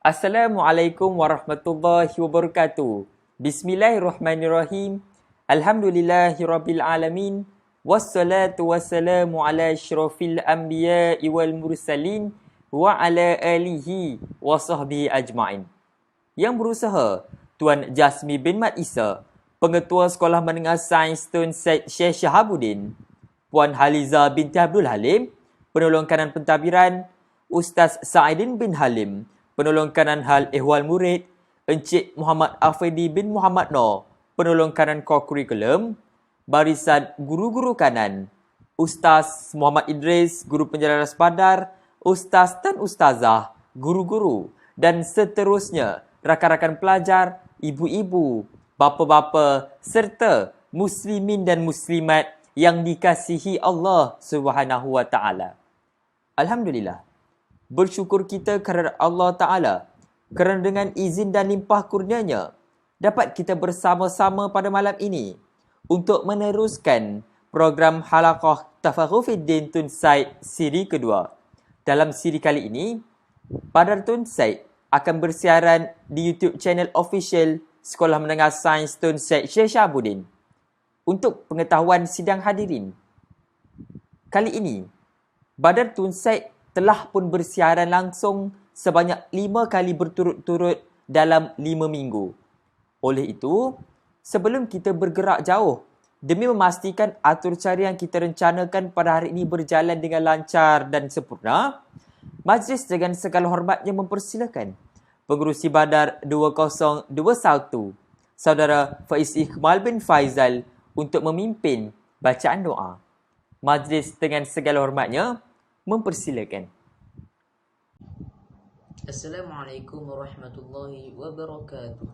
Assalamualaikum warahmatullahi wabarakatuh. Bismillahirrahmanirrahim. Alhamdulillahirabbil alamin. Wassalatu wassalamu ala asyrafil anbiya'i wal mursalin wa ala alihi wa sahbihi ajma'in. Yang berusaha Tuan Jasmi bin Mat Isa, Pengetua Sekolah Menengah Sains Tun Syed Syekh Shahabuddin, Puan Haliza binti Abdul Halim, Penolong Kanan Pentadbiran, Ustaz Sa'idin bin Halim, Penolong Kanan Hal Ehwal Murid, Encik Muhammad Afidi bin Muhammad Noor, Penolong Kanan Core Kurikulum, Barisan Guru-Guru Kanan, Ustaz Muhammad Idris, Guru Penjelaras Padar, Ustaz dan Ustazah, Guru-Guru dan seterusnya, rakan-rakan pelajar, ibu-ibu, bapa-bapa serta muslimin dan muslimat yang dikasihi Allah Subhanahu wa taala. Alhamdulillah. Bersyukur kita kepada Allah Ta'ala kerana dengan izin dan limpah kurnianya dapat kita bersama-sama pada malam ini untuk meneruskan program Halaqah Tafaghufiddin Tun Syed siri kedua. Dalam siri kali ini, Padar Tun Syed akan bersiaran di YouTube channel official Sekolah Menengah Sains Tun Syed Syekh Shahabuddin. Untuk pengetahuan sidang hadirin, kali ini Badar Tun Syed telah pun bersiaran langsung sebanyak 5 kali berturut-turut dalam 5 minggu. Oleh itu, sebelum kita bergerak jauh, demi memastikan atur cara yang kita rencanakan pada hari ini berjalan dengan lancar dan sempurna, majlis dengan segala hormatnya mempersilakan Pengerusi Badar 2021, Saudara Faiz Iqmal bin Faizal untuk memimpin bacaan doa. Majlis dengan segala hormatnya mempersilakan. Assalamualaikum warahmatullahi wabarakatuh.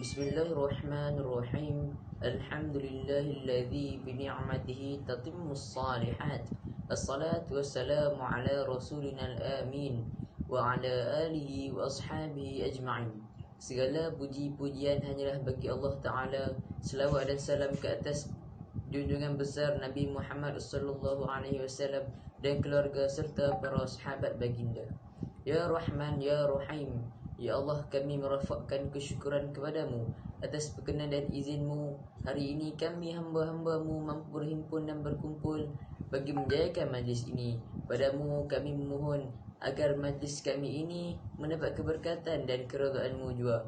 Bismillahirrahmanirrahim. Alhamdulillahilladzi bini'matihi tatimmus salihat. Assalatu wassalamu ala rasulina al-amin wa ala alihi wa ashabihi ajma'in. Segala puji-pujian hanyalah bagi Allah Ta'ala. Selawat dan salam ke atas junjungan besar Nabi Muhammad sallallahu alaihi wasallam dan keluarga serta para sahabat baginda. Ya Rahman, Ya Rahim, Ya Allah, kami merafakkan kesyukuran kepadamu atas perkenan dan izinmu. Hari ini kami hamba-hambamu mampu berhimpun dan berkumpul bagi menjayakan majlis ini. Padamu kami memohon agar majlis kami ini mendapat keberkatan dan keridhaanmu jua.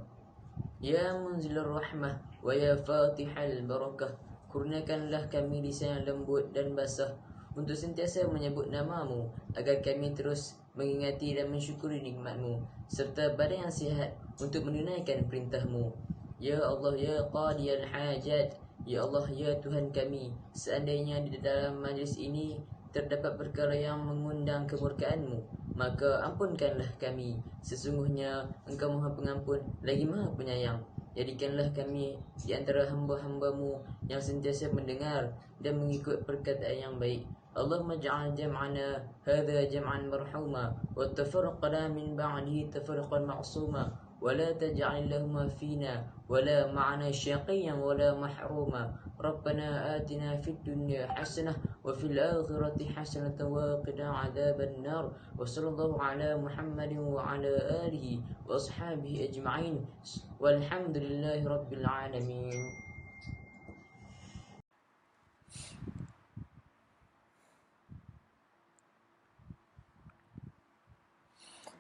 Ya Munzilur Rahmah wa Ya Fatihal Barakah, kurniakanlah kami lisan yang lembut dan basah untuk sentiasa menyebut namamu, agar kami terus mengingati dan mensyukuri nikmatmu, serta badan yang sihat untuk menunaikan perintahmu. Ya Allah, Ya Qadiyal Hajat, Ya Allah, Ya Tuhan kami, seandainya di dalam majlis ini terdapat perkara yang mengundang kemurkaanmu, maka ampunkanlah kami. Sesungguhnya Engkau Maha Pengampun lagi Maha Penyayang. Jadikanlah kami di antara hamba-hambamu yang sentiasa mendengar dan mengikut perkataan yang baik. Allahumma ja'al jam'ana hadha jam'an marhuma wa tafarraqna min ba'dihi tafarraqan ma'suma wa la taj'al lahuma fina wa la ma'ana syaqiyan wa la mahruma. Rabbana atina fid dunya hasanah wa fil akhirati hasanah wa qina 'adzaban nar. Wa sallallahu ala Muhammadin wa ala alihi wa ashabihi ajma'in. Walhamdulillahi rabbil alamin.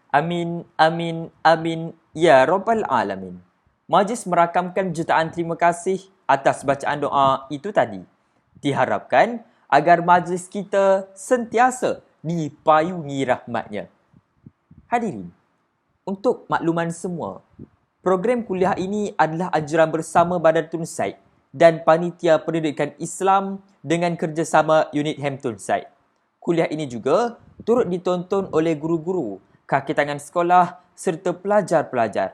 Amin, amin, amin, ya Rabbal Alamin. Majlis merakamkan jutaan terima kasih atas bacaan doa itu tadi. Diharapkan agar majlis kita sentiasa dipayungi rahmatnya. Hadirin, untuk makluman semua, program kuliah ini adalah anjuran bersama Badar Tun Syed dan Panitia Pendidikan Islam dengan kerjasama Unit Hem Tun Syed. Kuliah ini juga turut ditonton oleh guru-guru, kaki tangan sekolah serta pelajar-pelajar.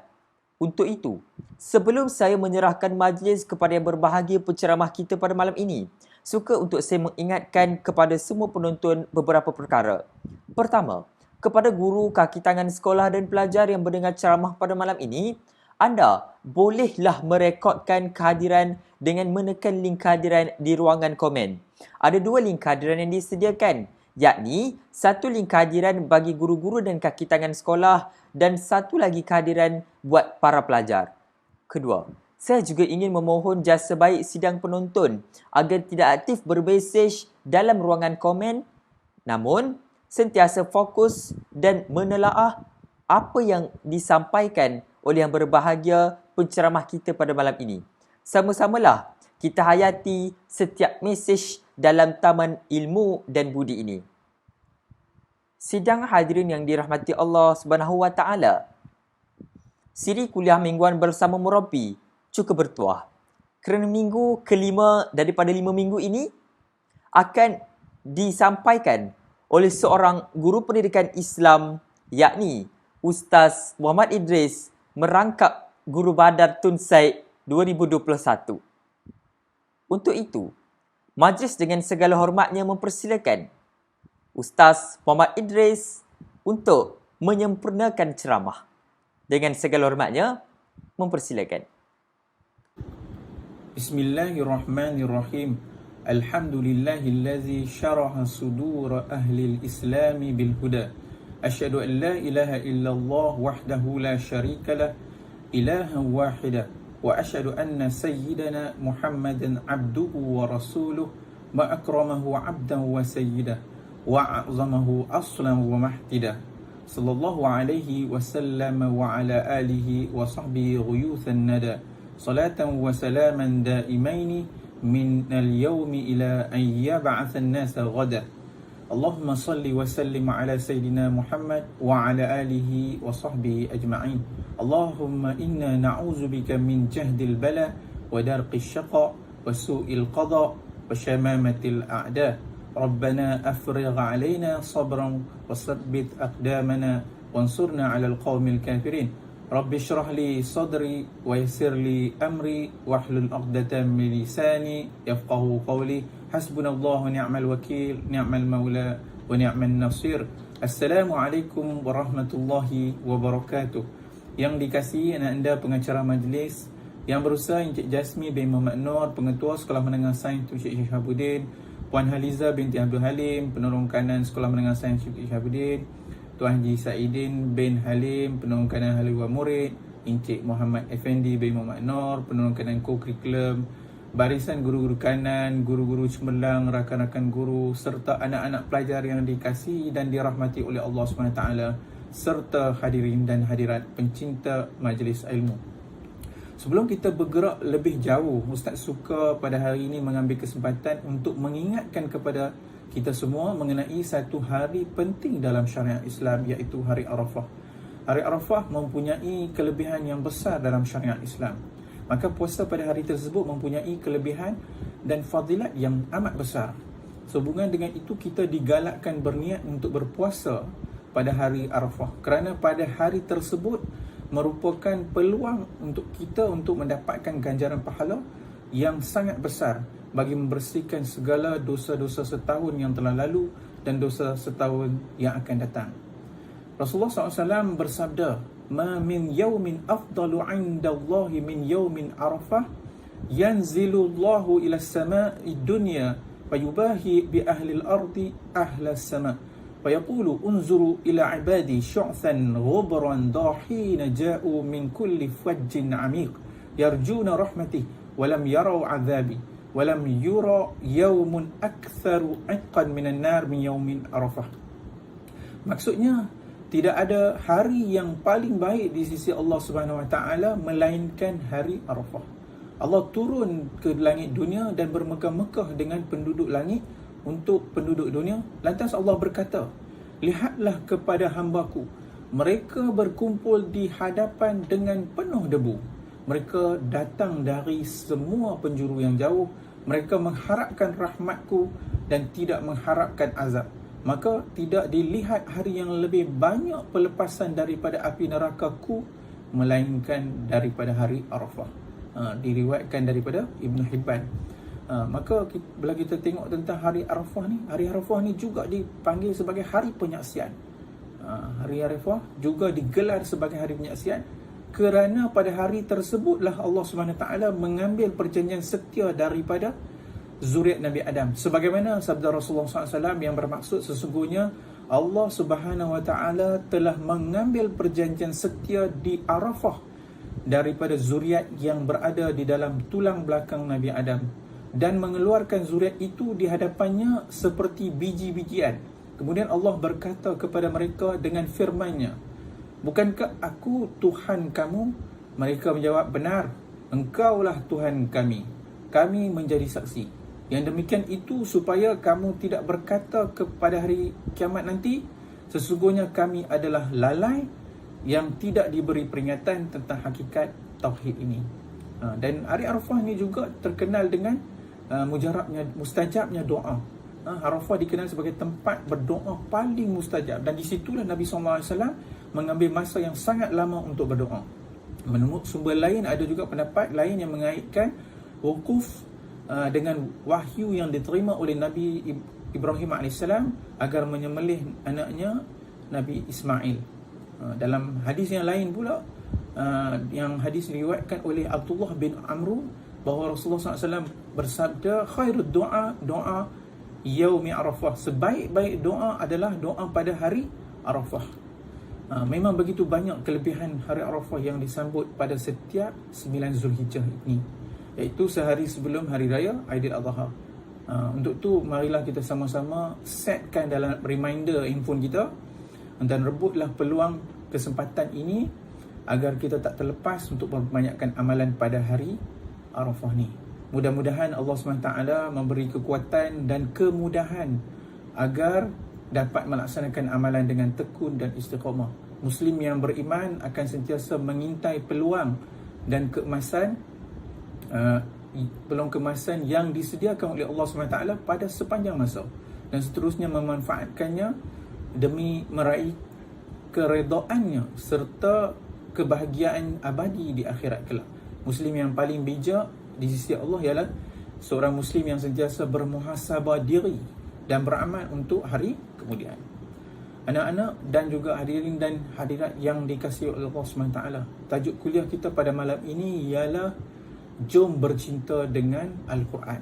Untuk itu, sebelum saya menyerahkan majlis kepada yang berbahagia penceramah kita pada malam ini, suka untuk saya mengingatkan kepada semua penonton beberapa perkara. Pertama, kepada guru, kaki tangan sekolah dan pelajar yang mendengar ceramah pada malam ini, anda bolehlah merekodkan kehadiran dengan menekan link kehadiran di ruangan komen. Ada 2 link kehadiran yang disediakan. yakni satu link kehadiran bagi guru-guru dan kaki tangan sekolah dan satu lagi kehadiran buat para pelajar. Kedua, saya juga ingin memohon jasa baik sidang penonton agar tidak aktif bermesej dalam ruangan komen, namun sentiasa fokus dan menelaah apa yang disampaikan oleh yang berbahagia penceramah kita pada malam ini. Sama-samalah kita hayati setiap mesej dalam taman ilmu dan budi ini. Sidang hadirin yang dirahmati Allah Subhanahu Wa Taala. Siri kuliah mingguan bersama Murabi cukup bertuah. Kerana minggu kelima daripada 5 minggu ini akan disampaikan oleh seorang guru pendidikan Islam, yakni Ustaz Muhammad Idris merangkap Guru Badar Tun Said 2021. Untuk itu, majlis dengan segala hormatnya mempersilakan Ustaz Muhammad Idris untuk menyempurnakan ceramah. Dengan segala hormatnya, mempersilakan. Bismillahirrahmanirrahim. Alhamdulillahillazi syaraha sudura ahli al-Islam bil huda. Asyhadu an la ilaha illallah wahdahu la syarika lah, ilahan wahida. Wa asyhadu anna sayyidana Muhammadan abduhu wa rasuluh, ma akramahu abdan wa sayyidah, wa a'zamahu aslan wa mahtidah. Sallallahu alaihi wasallam wa ala alihi wa sahbihi ghuyuthan nada. Salatan wa salaman daimaini min al-yawmi ila an yab'atha an-nasa ghada. Allahumma salli wa sallim ala Sayyidina Muhammad wa ala alihi wa sahbihi ajma'in. Allahumma inna na'udzubika min jahdil bala wa darqis syaqa wa su'il qada wa syamamatil a'da. Rabbana afrigh alaina sabran wa sabbit aqdamana wansurna ala al-qawmil kafirin. Rabbi syrah li sadri wa yassir li amri wahlul 'uqdatam min lisani yafqahu qawli. Hasbunallahu ni'mal wakil, ni'mal maula wa ni'mal nasir. Assalamualaikum warahmatullahi wabarakatuh. Yang dikasihi anak anda pengacara majlis, yang berusaha Encik Jasmi bin Muhammad Nur, pengetua Sekolah Menengah Sains Syekh Syahabuddin, Puan Haliza binti Abdul Halim, penolong kanan Sekolah Menengah Sains Syekh Syahabuddin, Tuan Haji Saidin bin Halim, penolong kanan Haliwa Murid, Encik Muhammad Effendi bin Muhammad Nur, penolong kanan co-curriculum, barisan guru-guru kanan, guru-guru cemerlang, rakan-rakan guru, serta anak-anak pelajar yang dikasihi dan dirahmati oleh Allah SWT, serta hadirin dan hadirat pencinta majlis ilmu. Sebelum kita bergerak lebih jauh, Ustaz suka pada hari ini mengambil kesempatan untuk mengingatkan kepada kita semua mengenai satu hari penting dalam syariat Islam, iaitu Hari Arafah. Hari Arafah mempunyai kelebihan yang besar dalam syariat Islam. Maka puasa pada hari tersebut mempunyai kelebihan dan fadilat yang amat besar. Sehubungan dengan itu, kita digalakkan berniat untuk berpuasa pada hari Arafah, kerana pada hari tersebut merupakan peluang untuk kita untuk mendapatkan ganjaran pahala yang sangat besar bagi membersihkan segala dosa-dosa setahun yang telah lalu dan dosa setahun yang akan datang. Rasulullah SAW bersabda, "Ma min yawmin afdalu 'inda Allahi min yawmin Arafah, yanzilu Allahu ila as-sama'i dunya fayubahi bi ahli al-ardi ahla as-sama' fayaqulu unzuru ila 'ibadi syu'than ghubran dahin ja'u min kulli fajjin 'amiq yarjuna rahmati wa lam yarau 'adzabi wa lam yura yawmun aktharu 'iqqan minan nar min yawmin Arafah." Maksudnya, tidak ada hari yang paling baik di sisi Allah Subhanahu Wa Taala melainkan hari Arafah. Allah turun ke langit dunia dan bermegah-megah dengan penduduk langit untuk penduduk dunia. Lantas Allah berkata, "Lihatlah kepada hamba-Ku, mereka berkumpul di hadapan dengan penuh debu. Mereka datang dari semua penjuru yang jauh. Mereka mengharapkan rahmat-Ku dan tidak mengharapkan azab. Maka tidak dilihat hari yang lebih banyak pelepasan daripada api neraka-Ku melainkan daripada hari Arafah." Diriwayatkan daripada Ibn Hibban. Maka bila kita tengok tentang hari Arafah ni juga dipanggil sebagai hari penyaksian. Hari Arafah juga digelar sebagai hari penyaksian kerana pada hari tersebutlah Allah SWT mengambil perjanjian setia daripada zuriat Nabi Adam. Sebagaimana sabda Rasulullah SAW yang bermaksud sesungguhnya Allah Subhanahu Wa Taala telah mengambil perjanjian setia di Arafah daripada zuriat yang berada di dalam tulang belakang Nabi Adam dan mengeluarkan zuriat itu di hadapannya seperti biji-bijian. Kemudian Allah berkata kepada mereka dengan firman-Nya, "Bukankah aku Tuhan kamu?" Mereka menjawab, "Benar, Engkaulah Tuhan kami. Kami menjadi saksi." Yang demikian itu supaya kamu tidak berkata kepada hari kiamat nanti, "Sesungguhnya kami adalah lalai yang tidak diberi peringatan tentang hakikat tauhid ini." Dan hari Arafah ni juga terkenal dengan mujarabnya, mustajabnya doa. Arafah dikenal sebagai tempat berdoa paling mustajab, dan di situlah Nabi SAW mengambil masa yang sangat lama untuk berdoa. Menurut sumber lain, ada juga pendapat lain yang mengaitkan wukuf dengan wahyu yang diterima oleh Nabi Ibrahim AS agar menyembelih anaknya Nabi Ismail. Dalam hadis yang lain pula, yang hadis diriwayatkan oleh Abdullah bin Amr, bahawa Rasulullah SAW bersabda, "Khairud doa yaumi Arafah." Sebaik-baik doa adalah doa pada hari Arafah. Memang begitu banyak kelebihan hari Arafah yang disambut pada setiap 9 Zulhijjah ini, iaitu sehari sebelum Hari Raya Aidiladha. Untuk tu marilah kita sama-sama setkan dalam reminder handphone kita dan rebutlah peluang kesempatan ini agar kita tak terlepas untuk membanyakkan amalan pada hari Arafah ni. Mudah-mudahan Allah SWT memberi kekuatan dan kemudahan agar dapat melaksanakan amalan dengan tekun dan istiqamah. Muslim yang beriman akan sentiasa mengintai peluang dan keemasan yang disediakan oleh Allah SWT pada sepanjang masa, dan seterusnya memanfaatkannya demi meraih keredaannya serta kebahagiaan abadi di akhirat kelak. Muslim yang paling bijak di sisi Allah ialah seorang Muslim yang sentiasa bermuhasabah diri dan beramal untuk hari kemudian. Anak-anak dan juga hadirin dan hadirat yang dikasihi oleh Allah SWT, tajuk kuliah kita pada malam ini ialah Jom Bercinta dengan Al-Quran.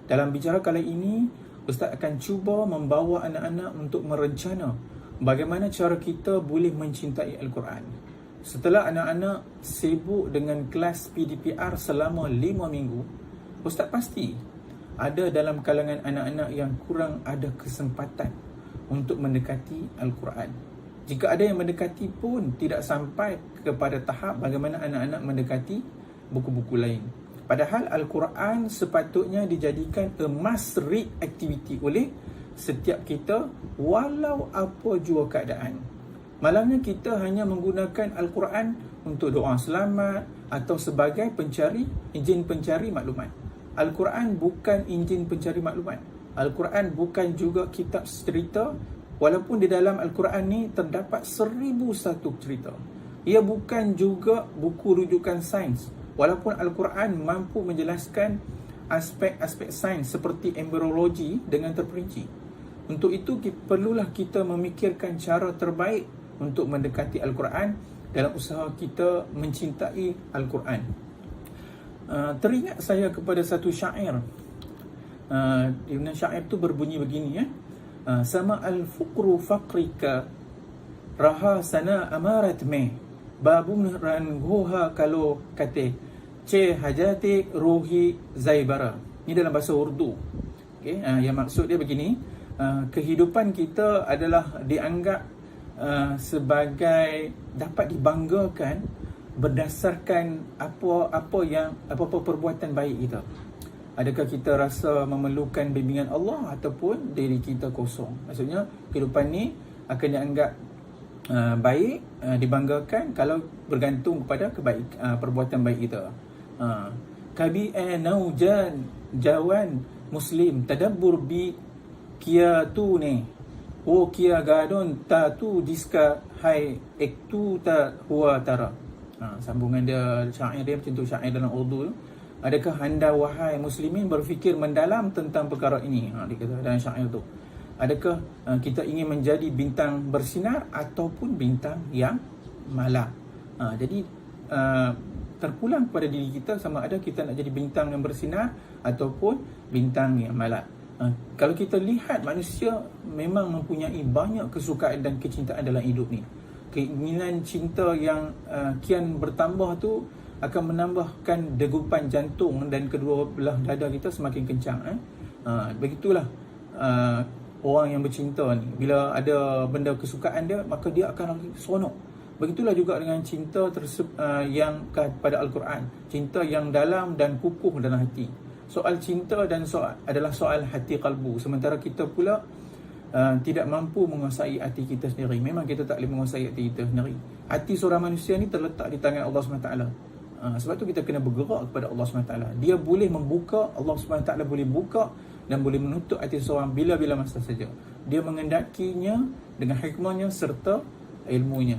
Dalam bicara kali ini, Ustaz akan cuba membawa anak-anak untuk merencana bagaimana cara kita boleh mencintai Al-Quran. Setelah anak-anak sibuk dengan kelas PDPR selama 5 minggu, Ustaz pasti ada dalam kalangan anak-anak yang kurang ada kesempatan untuk mendekati Al-Quran. Jika ada yang mendekati pun tidak sampai kepada tahap bagaimana anak-anak mendekati buku-buku lain. Padahal Al-Quran sepatutnya dijadikan a must read activity oleh setiap kita walau apa jua keadaan. Malangnya kita hanya menggunakan Al-Quran untuk doa selamat atau sebagai enjin pencari maklumat. Al-Quran bukan enjin pencari maklumat. Al-Quran bukan juga kitab cerita, walaupun di dalam Al-Quran ni terdapat 1001 cerita. Ia bukan juga buku rujukan sains, walaupun Al-Quran mampu menjelaskan aspek-aspek sains seperti embryologi dengan terperinci. Untuk itu perlulah kita memikirkan cara terbaik untuk mendekati Al-Quran dalam usaha kita mencintai Al-Quran. Teringat saya kepada satu syair. Di mana syair tu berbunyi begini, sama al-fuqru faqrika raha sana amarat me babun ranguha kalau kate ce hajati ruhi zaibara. Ini dalam bahasa Urdu. Okay? Yang maksud dia begini, kehidupan kita adalah dianggap sebagai dapat dibanggakan berdasarkan apa-apa perbuatan baik kita. Adakah kita rasa memerlukan bimbingan Allah ataupun diri kita kosong? Maksudnya kehidupan ni akan dianggap baik, dibanggakan kalau bergantung kepada perbuatan baik kita. Kabi'a naujan jawan muslim tadabbur bi kia tu ne o kia gadon ta tu diska hai ektu ta huwa tara. Sambungan dia, syair dia macam tu, syair dalam Urdu. Adakah anda wahai muslimin berfikir mendalam tentang perkara ini? Dia kata dalam syair tu. Adakah kita ingin menjadi bintang bersinar ataupun bintang yang malam? Jadi terpulang kepada diri kita sama ada kita nak jadi bintang yang bersinar ataupun bintang yang malat. Kalau kita lihat manusia memang mempunyai banyak kesukaan dan kecintaan dalam hidup ni. Keinginan cinta yang kian bertambah tu akan menambahkan degupan jantung dan kedua belah dada kita semakin kencang. Begitulah orang yang bercinta ni, bila ada benda kesukaan dia, maka dia akan seronok. Begitulah juga dengan cinta yang kepada Al-Quran, cinta yang dalam dan kukuh dalam hati. Soal cinta dan adalah soal hati kalbu, sementara kita pula tidak mampu menguasai hati kita sendiri. Memang kita tak boleh menguasai hati kita sendiri. Hati seorang manusia ni terletak di tangan Allah SWT. Sebab tu kita kena bergerak kepada Allah SWT. Dia boleh membuka, Allah SWT boleh buka dan boleh menutup hati seorang bila-bila masa saja. Dia mengendakinya dengan hikmahnya serta ilmunya.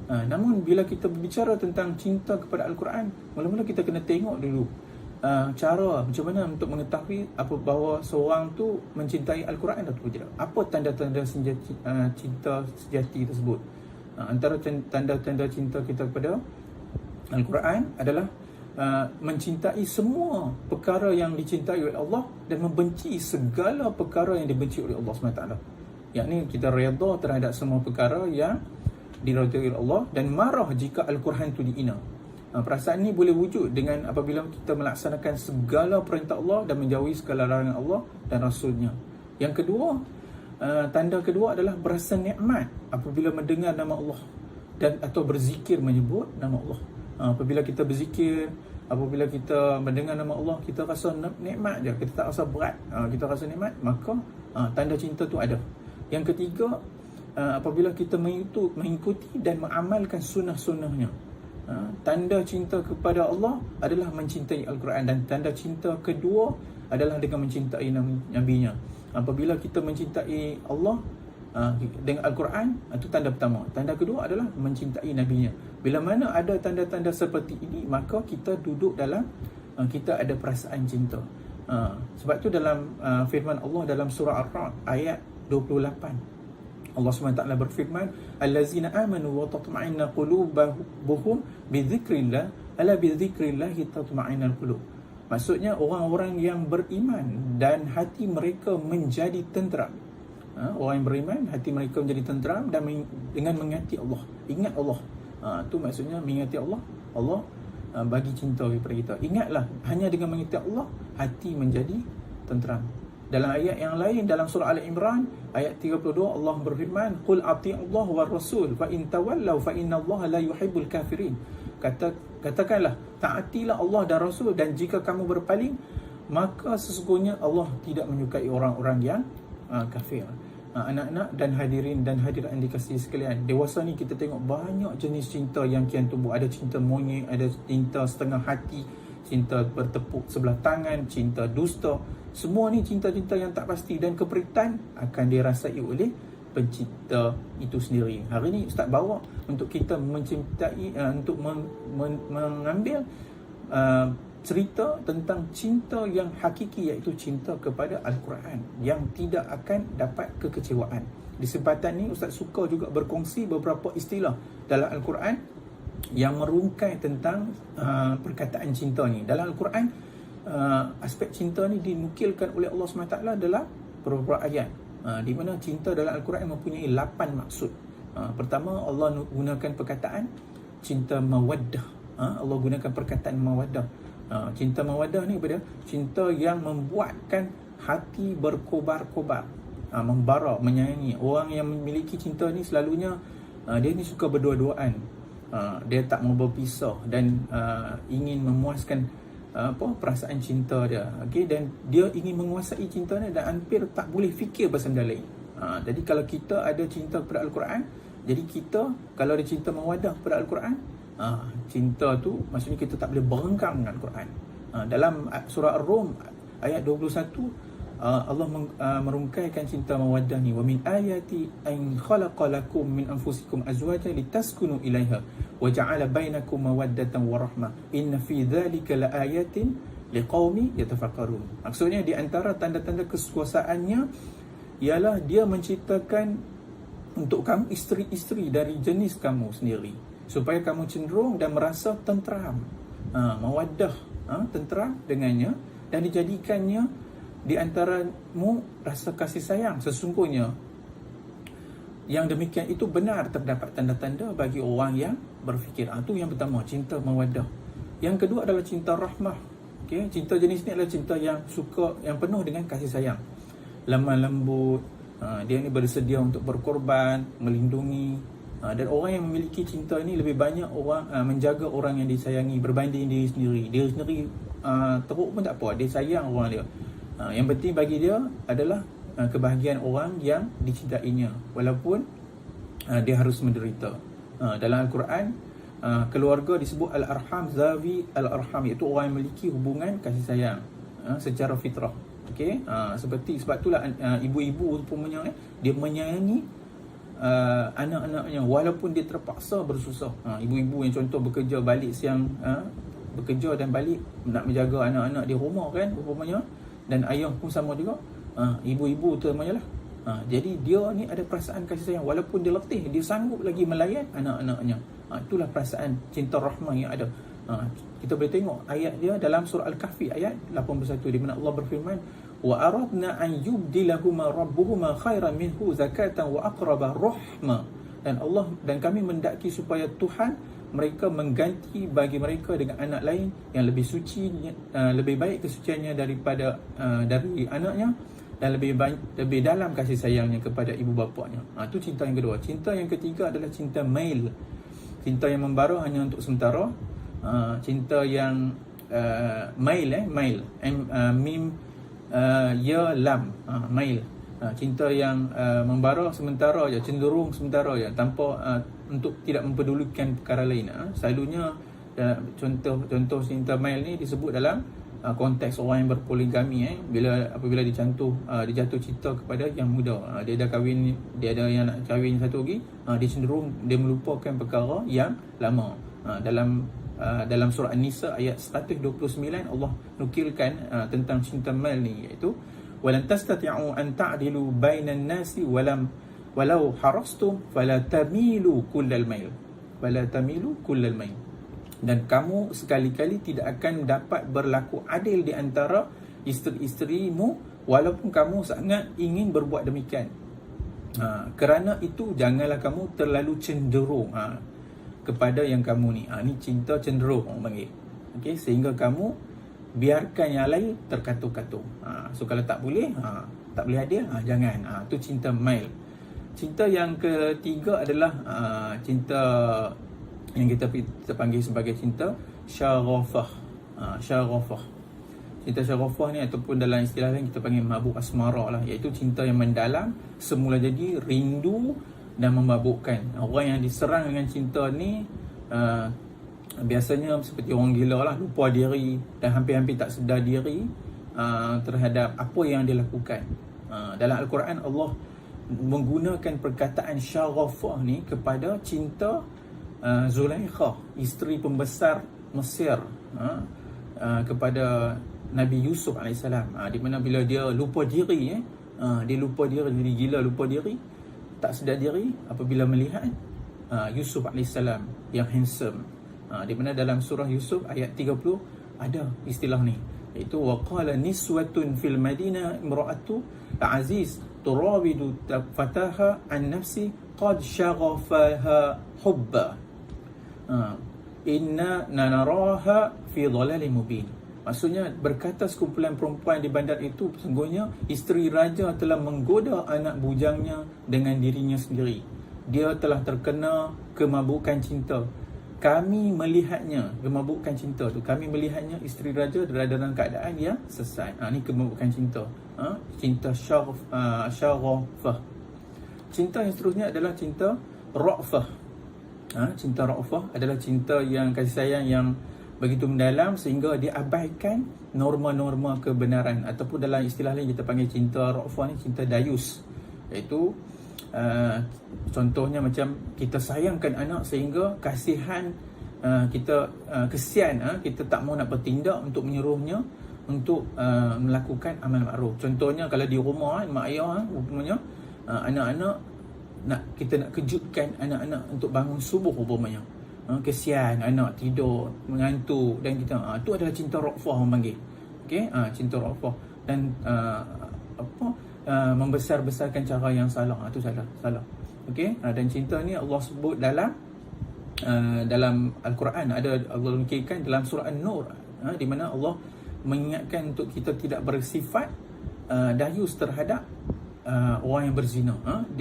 Namun bila kita berbicara tentang cinta kepada Al-Quran, mula-mula kita kena tengok dulu cara macam mana untuk mengetahui bahawa seorang tu mencintai Al-Quran atau tidak. Apa tanda-tanda cinta sejati tersebut? Antara tanda-tanda cinta kita kepada Al-Quran adalah mencintai semua perkara yang dicintai oleh Allah dan membenci segala perkara yang dibenci oleh Allah SWT. Yakni kita redha terhadap semua perkara yang diridai oleh Allah dan marah jika Al-Quran itu dihina. Perasaan ini boleh wujud dengan apabila kita melaksanakan segala perintah Allah dan menjauhi segala larangan Allah dan Rasulnya. Yang kedua, tanda kedua adalah berasa nikmat apabila mendengar nama Allah dan atau berzikir menyebut nama Allah. Apabila kita berzikir, apabila kita mendengar nama Allah, kita rasa nikmat je, kita tak rasa berat, kita rasa nikmat, maka tanda cinta tu ada. Yang ketiga, apabila kita mengikuti dan mengamalkan sunnah-sunnahnya. Tanda cinta kepada Allah adalah mencintai Al-Quran, dan tanda cinta kedua adalah dengan mencintai Nabi-Nya. Apabila kita mencintai Allah dengan Al-Quran, itu tanda pertama. Tanda kedua adalah mencintai Nabi-Nya. Bila mana ada tanda-tanda seperti ini, maka kita duduk dalam, kita ada perasaan cinta. Sebab tu dalam firman Allah dalam surah Ar-Ra'd ayat 28, Allah SWT berfirman, allazina amanu wa tatma'inna qulubuhum bidzikrillah, ala bidzikrillah tatma'innal qulub. Maksudnya orang-orang yang beriman dan hati mereka menjadi tenteram. Orang yang beriman, hati mereka menjadi tenteram dan dengan mengingati Allah, ingat Allah. Tu maksudnya mengingati Allah. Allah bagi cinta kepada kita. Ingatlah, hanya dengan mengingati Allah, hati menjadi tenteram. Dalam ayat yang lain dalam surah Al-Imran ayat 32, Allah berfirman, qul ati'ullah war rasul fa in tawallaw fa innallaha la yuhibbul kafirin. Katakanlah, taatilah Allah dan Rasul, dan jika kamu berpaling, maka sesungguhnya Allah tidak menyukai orang-orang yang kafir. Anak-anak dan hadirin dan hadirat yang dikasihi sekalian, dewasa ni kita tengok banyak jenis cinta yang kian tumbuh. Ada cinta monyet, ada cinta setengah hati, cinta bertepuk sebelah tangan, cinta dusta. Semua ni cinta-cinta yang tak pasti, dan keperitan akan dirasai oleh pencipta itu sendiri. Hari ni Ustaz bawa untuk kita mencintai, untuk mengambil cerita tentang cinta yang hakiki, iaitu cinta kepada Al-Quran yang tidak akan dapat kekecewaan. Di kesempatan ni Ustaz suka juga berkongsi beberapa istilah dalam Al-Quran yang merungkai tentang perkataan cinta ni. Dalam Al-Quran, aspek cinta ni dinukilkan oleh Allah SWT dalam beberapa ayat, di mana cinta dalam Al-Quran mempunyai 8 maksud. Pertama, Allah gunakan perkataan cinta mawaddah. Allah gunakan perkataan mawaddah. Cinta mawaddah ni pada cinta yang membuatkan hati berkobar-kobar, membara, menyayangi. Orang yang memiliki cinta ni selalunya dia ni suka berdua-duaan. Dia tak mau berpisah dan ingin memuaskan perasaan cinta dia. Okey, dan dia ingin menguasai cinta ni dan hampir tak boleh fikir pasal benda lain. Jadi kalau kita ada cinta kepada Al-Quran, jadi kita kalau ada cinta mawaddah kepada Al-Quran, cinta tu maksudnya kita tak boleh berenggang dengan Al-Quran. Dalam surah Ar-Rum ayat 21, Allah merungkaikan cinta mawaddah ni, wa min ayati an khalaqa lakum min anfusikum azwajan litaskunu ilaiha wa ja'ala bainakum mawaddatan wa rahmah inna fi dzalika laayatin liqaumi yatafakkarun. Maksudnya di antara tanda-tanda kekuasaannya ialah dia menciptakan untuk kamu isteri-isteri dari jenis kamu sendiri, supaya kamu cenderung dan merasa tenteram. mawaddah, tentera dengannya, dan dijadikannya di antaramu rasa kasih sayang. Sesungguhnya yang demikian itu benar terdapat tanda-tanda bagi orang yang berfikir. Itu yang pertama, cinta mawaddah. Yang kedua adalah cinta rahmah. Okay? Cinta jenis ni adalah cinta yang suka, yang penuh dengan kasih sayang, lemah lembut. Dia ni bersedia untuk berkorban, melindungi. Dan orang yang memiliki cinta ni lebih banyak orang menjaga orang yang disayangi berbanding diri sendiri. Dia sendiri teruk pun tak apa, dia sayang orang dia. Yang penting bagi dia adalah kebahagiaan orang yang dicintainya, walaupun dia harus menderita. Dalam Al-Quran, keluarga disebut al-arham, zawi al-arham, iaitu orang yang memiliki hubungan kasih sayang secara fitrah. Okey, sebab itulah ibu-ibu umpamanya dia menyayangi anak-anaknya walaupun dia terpaksa bersusah. Ibu-ibu yang contoh bekerja balik siang, bekerja dan balik nak menjaga anak-anak di rumah kan umpamanya, dan ayah pun sama juga. Ibu-ibu terutamanya lah. Jadi dia ni ada perasaan kasih sayang, walaupun dia letih, dia sanggup lagi melayan anak-anaknya. Itulah perasaan cinta rahmah yang ada. Kita boleh tengok ayat dia dalam surah Al-Kahfi ayat 81, di mana Allah berfirman, wa aradna an yubdilahuma rabbuhuma khairan minhu zakatan wa aqraba rahma. Dan kami mendaki supaya Tuhan mereka mengganti bagi mereka dengan anak lain yang lebih suci, lebih baik kesuciannya daripada dari anaknya, dan lebih dalam kasih sayangnya kepada ibu bapanya. Itu cinta yang kedua. Cinta yang ketiga adalah cinta mail. Cinta yang membara hanya untuk sementara. Cinta yang mail, mim ya lam, mail. Cinta yang membara sementara je, cenderung sementara je, tanpa untuk tidak mempedulikan perkara lain. Selalunya contoh cinta mail ni disebut dalam konteks orang yang berpoligami. Apabila dijatuh cinta kepada yang muda, dia dah kahwin, dia ada yang nak kahwin satu lagi, dia cenderung dia melupakan perkara yang lama. Dalam surah An-Nisa ayat 129 Allah nukilkan tentang cinta mail ni, iaitu walan tastati'u an ta'dilu bainan nasi walau harastum fala tamilu kullal mail, dan kamu sekali-kali tidak akan dapat berlaku adil di antara isteri-isterimu walaupun kamu sangat ingin berbuat demikian. Kerana itu janganlah kamu terlalu cenderung kepada yang kamu ni. Ni cinta cenderung orang panggil. Okey, sehingga kamu biarkan yang lain terkatung-katung. So kalau tak boleh adil, jangan. Tu cinta mail. Cinta yang ketiga adalah cinta yang kita panggil sebagai cinta syarafah. Cinta syarafah ni ataupun dalam istilah lain kita panggil mabuk asmara lah, iaitu cinta yang mendalam, semula jadi rindu dan memabukkan. Orang yang diserang dengan cinta ni biasanya seperti orang gila lah, lupa diri dan hampir-hampir tak sedar diri terhadap apa yang dia lakukan. Dalam Al-Quran Allah menggunakan perkataan syarafah ni kepada cinta Zulaikha, isteri pembesar Mesir, kepada Nabi Yusuf AS, di mana bila dia lupa diri, dia lupa diri, jadi gila, lupa diri, tak sedar diri apabila melihat Yusuf AS yang handsome. Di mana dalam surah Yusuf ayat 30 ada istilah ni, iaitu waqala niswatun fil madinah imra'atu aziz turawidu fataha an nafsi qad shaghafaha hubba inna naraha fi dhalalin mubin. Maksudnya berkata sekumpulan perempuan di bandar itu, sesungguhnya isteri raja telah menggoda anak bujangnya dengan dirinya sendiri. Dia telah terkena kemabukan cinta. Kami melihatnya, kemabukan cinta tu, kami melihatnya isteri raja dalam keadaan yang sesat. Ni kemabukan cinta. Cinta syarafah. Cinta yang seterusnya adalah cinta ra'fah. Cinta ra'fah adalah cinta yang kasih sayang yang begitu mendalam sehingga dia abaikan norma-norma kebenaran, ataupun dalam istilah lain kita panggil cinta ra'fah ni cinta dayus, iaitu contohnya macam kita sayangkan anak sehingga kasihan kita, kesian kita tak mau nak bertindak untuk menyuruhnya untuk melakukan amal makruf. Contohnya kalau di rumah mak ayah umpamanya anak-anak kita nak kejutkan anak-anak untuk bangun subuh umpamanya. kesian anak tidur mengantuk dan kita tu adalah cinta rafah orang panggil. Okey, cinta rafah dan membesar-besarkan cara yang salah, tu salah. Okey, dan cinta ni Allah sebut dalam Al-Quran, ada Allah nukilkan dalam surah An-Nur, di mana Allah mengingatkan untuk kita tidak bersifat dayus terhadap orang yang berzina.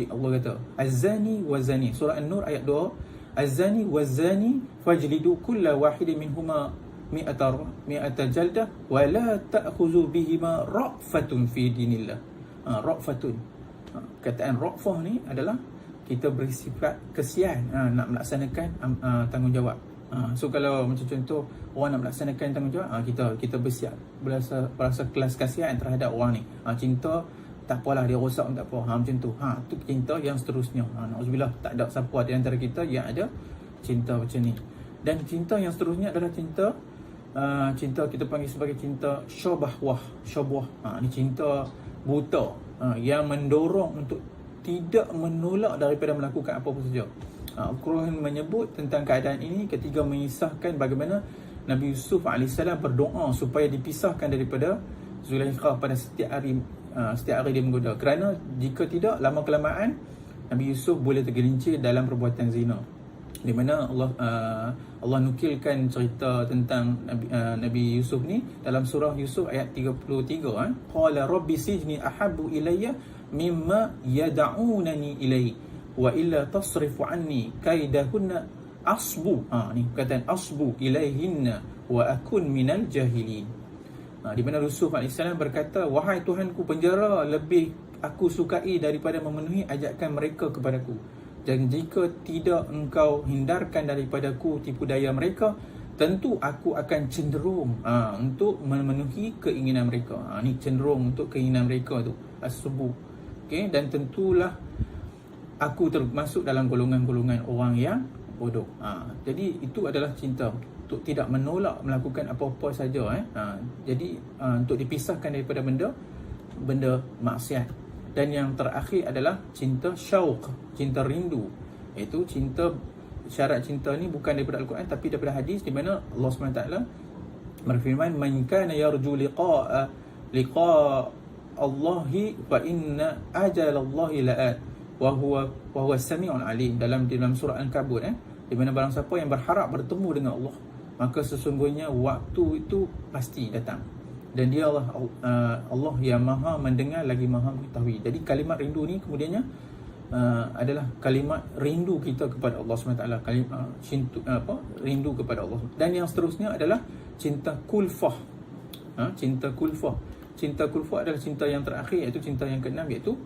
Allah kata az-zani waz-zani, surah An-Nur ayat 2, az-zani waz-zani fajlidu kulla wahidin minhuma mi'ata jaldah wa la ta'khuzu bihima ra'fatun fi dinillah. Ra'fatun, kataan ra'fah ni adalah kita bersifat kesian nak melaksanakan tanggungjawab. So kalau macam contoh orang nak melaksanakan tanggungjawab, kita bersiap berasa kelas kasihan terhadap orang ni. Cinta tak apalah, dia rosak pun tak apa. Macam tu. Tu cinta yang seterusnya. Nauzubillah, tak ada siapa di antara kita yang ada cinta macam ni. Dan cinta yang seterusnya adalah cinta kita panggil sebagai cinta syabah. Ni cinta buta, yang mendorong untuk tidak menolak daripada melakukan apa-apa saja. Al-Quran menyebut tentang keadaan ini ketika mengisahkan bagaimana Nabi Yusuf AS berdoa supaya dipisahkan daripada Zulaikha pada setiap hari dia menggoda. Kerana jika tidak, lama-kelamaan Nabi Yusuf boleh tergelincir dalam perbuatan zina. Di mana Allah nukilkan cerita tentang Nabi Yusuf ni dalam surah Yusuf ayat 33. Qala rabbi sijni ahabbu ilayya mimma yad'unani ilayhi wa illa tasrifu anni kaidahunna asbu. Ni perkataan asbu ilayhinna wa akun minal jahilin. Di mana Yusuf AS berkata, wahai Tuhanku, penjara lebih aku sukai daripada memenuhi ajakan mereka kepadaku. Dan jika tidak engkau hindarkan daripadaku tipu daya mereka, tentu aku akan cenderung untuk memenuhi keinginan mereka. Ni cenderung untuk keinginan mereka tu, as-subu. Okay? Dan tentulah aku termasuk dalam golongan-golongan orang yang bodoh. Jadi itu adalah cinta, untuk tidak menolak melakukan apa-apa saja. Jadi untuk dipisahkan daripada benda maksiat. Dan yang terakhir adalah cinta syauq, cinta rindu. Iaitu syarat cinta ni bukan daripada Al-Quran tapi daripada hadis, di mana Allah SWT berfirman, man kana yarju liqa'a Allahi fa inna ajalallahi la'at wa huwa as-sami'ul alim, dalam surah Al-Kabut, di mana barang siapa yang berharap bertemu dengan Allah, maka sesungguhnya waktu itu pasti datang. Dan dia Allah yang maha mendengar lagi maha mengetahui. Jadi kalimat rindu ni kemudiannya adalah kalimat rindu kita kepada Allah SWT, rindu kepada Allah. Dan yang seterusnya adalah cinta kulfah. Cinta kulfah adalah cinta yang terakhir, iaitu cinta yang keenam, iaitu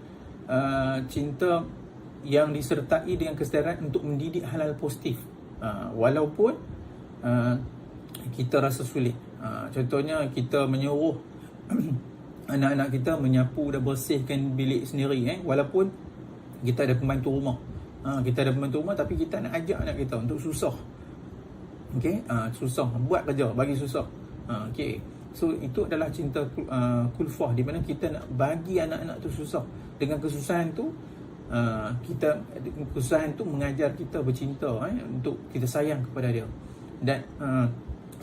cinta yang disertai dengan kesedaran untuk mendidik halal positif, walaupun kita rasa sulit. Contohnya kita menyuruh anak-anak kita menyapu dan bersihkan bilik sendiri, walaupun kita ada pembantu rumah. Tapi kita nak ajak anak kita untuk susah. Okey, susah, buat kerja, bagi susah. Okey. So itu adalah cinta kulfah, di mana kita nak bagi anak-anak tu susah. Dengan kesusahan tu kesusahan tu mengajar kita bercinta, untuk kita sayang kepada dia. Dan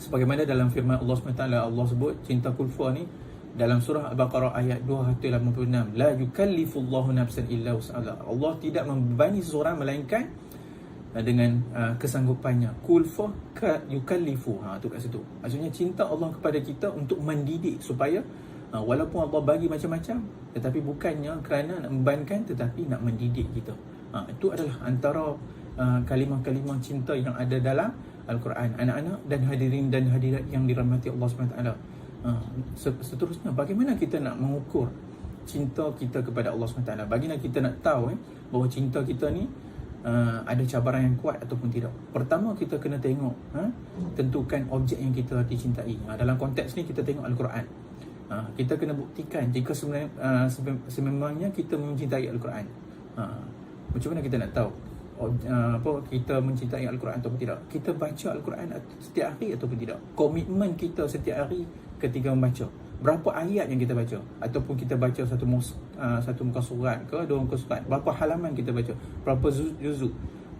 sebagaimana dalam firman Allah SWT, Allah sebut cinta kulfah ni dalam surah Al-Baqarah ayat 286, la yukallifullahu nafsan illa wus'aha. Allah tidak membebani seseorang melainkan dengan kesanggupannya. Kulfah yukallifu, tu kat situ. Maksudnya cinta Allah kepada kita untuk mendidik supaya walaupun Allah bagi macam-macam, tetapi bukannya kerana nak membebankan, tetapi nak mendidik kita. Itu adalah antara kalimah-kalimah cinta yang ada dalam Al-Quran. Anak-anak dan hadirin dan hadirat yang dirahmati Allah SWT. Seterusnya, bagaimana kita nak mengukur cinta kita kepada Allah SWT? Bagaimana kita nak tahu bahawa cinta kita ni ada cabaran yang kuat ataupun tidak? Pertama, kita kena tengok, tentukan objek yang kita hati cintai. Dalam konteks ni kita tengok Al-Quran. Kita kena buktikan jika sememangnya kita mencintai Al-Quran. Macam mana kita nak tahu kita mencintai Al-Quran ataupun tidak? Kita baca Al-Quran setiap hari ataupun tidak? Komitmen kita setiap hari ketika membaca, berapa ayat yang kita baca? Ataupun kita baca satu muka surat ke, dua muka surat, berapa halaman kita baca, berapa juzuk,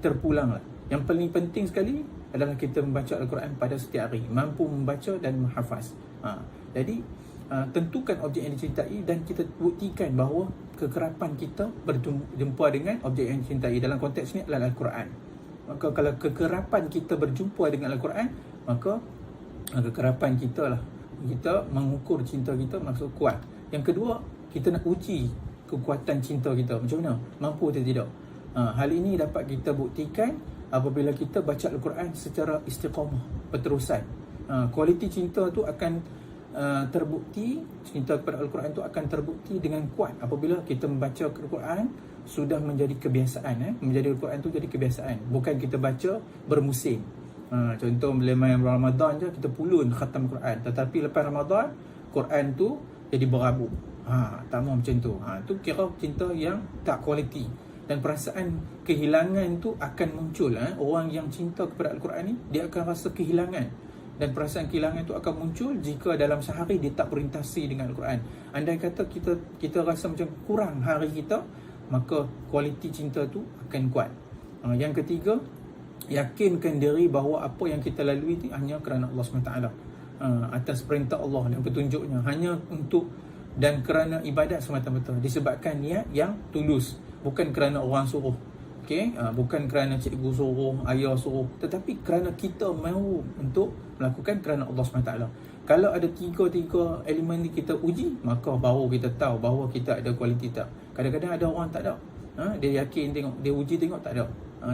terpulang lah. Yang paling penting sekali adalah kita membaca Al-Quran pada setiap hari, mampu membaca dan menghafaz. Jadi tentukan objek yang dicintai dan kita buktikan bahawa kekerapan kita berjumpa dengan objek yang dicintai. Dalam konteks ni adalah Al-Quran. Maka kalau kekerapan kita berjumpa dengan Al-Quran, maka kekerapan kita lah, kita mengukur cinta kita maksud kuat. Yang kedua, kita nak uji kekuatan cinta kita. Macam mana? Mampu atau tidak? Hal ini dapat kita buktikan apabila kita baca Al-Quran secara istiqamah, berterusan. Kualiti cinta tu akan terbukti, cinta kepada Al-Quran tu akan terbukti dengan kuat apabila kita membaca Al-Quran sudah menjadi kebiasaan. Menjadi Al-Quran tu jadi kebiasaan, bukan kita baca bermusim. Contoh bila main Ramadan je kita pulun khatam Quran, tetapi lepas Ramadan Quran tu jadi berabuk. Tak mahu macam tu. Tu kira cinta yang tak kualiti, dan perasaan kehilangan tu akan muncul. Orang yang cinta kepada Al-Quran ni, dia akan rasa kehilangan, dan perasaan kehilangan tu akan muncul jika dalam sehari dia tak berinteraksi dengan Al-Quran. Andai kata kita rasa macam kurang hari kita, maka kualiti cinta tu akan kuat. Yang ketiga, yakinkan diri bahawa apa yang kita lalui ni hanya kerana Allah SWT, atas perintah Allah dan petunjuknya, hanya untuk dan kerana ibadat semata-mata, disebabkan niat yang tulus, bukan kerana orang suruh. Bukan kerana cikgu suruh, ayah suruh, tetapi kerana kita mahu untuk melakukan kerana Allah SWT. Kalau ada tiga elemen ni kita uji, maka baru kita tahu bahawa kita ada kualiti tak. Kadang-kadang ada orang tak ada, dia yakin tengok, dia uji tengok tak ada,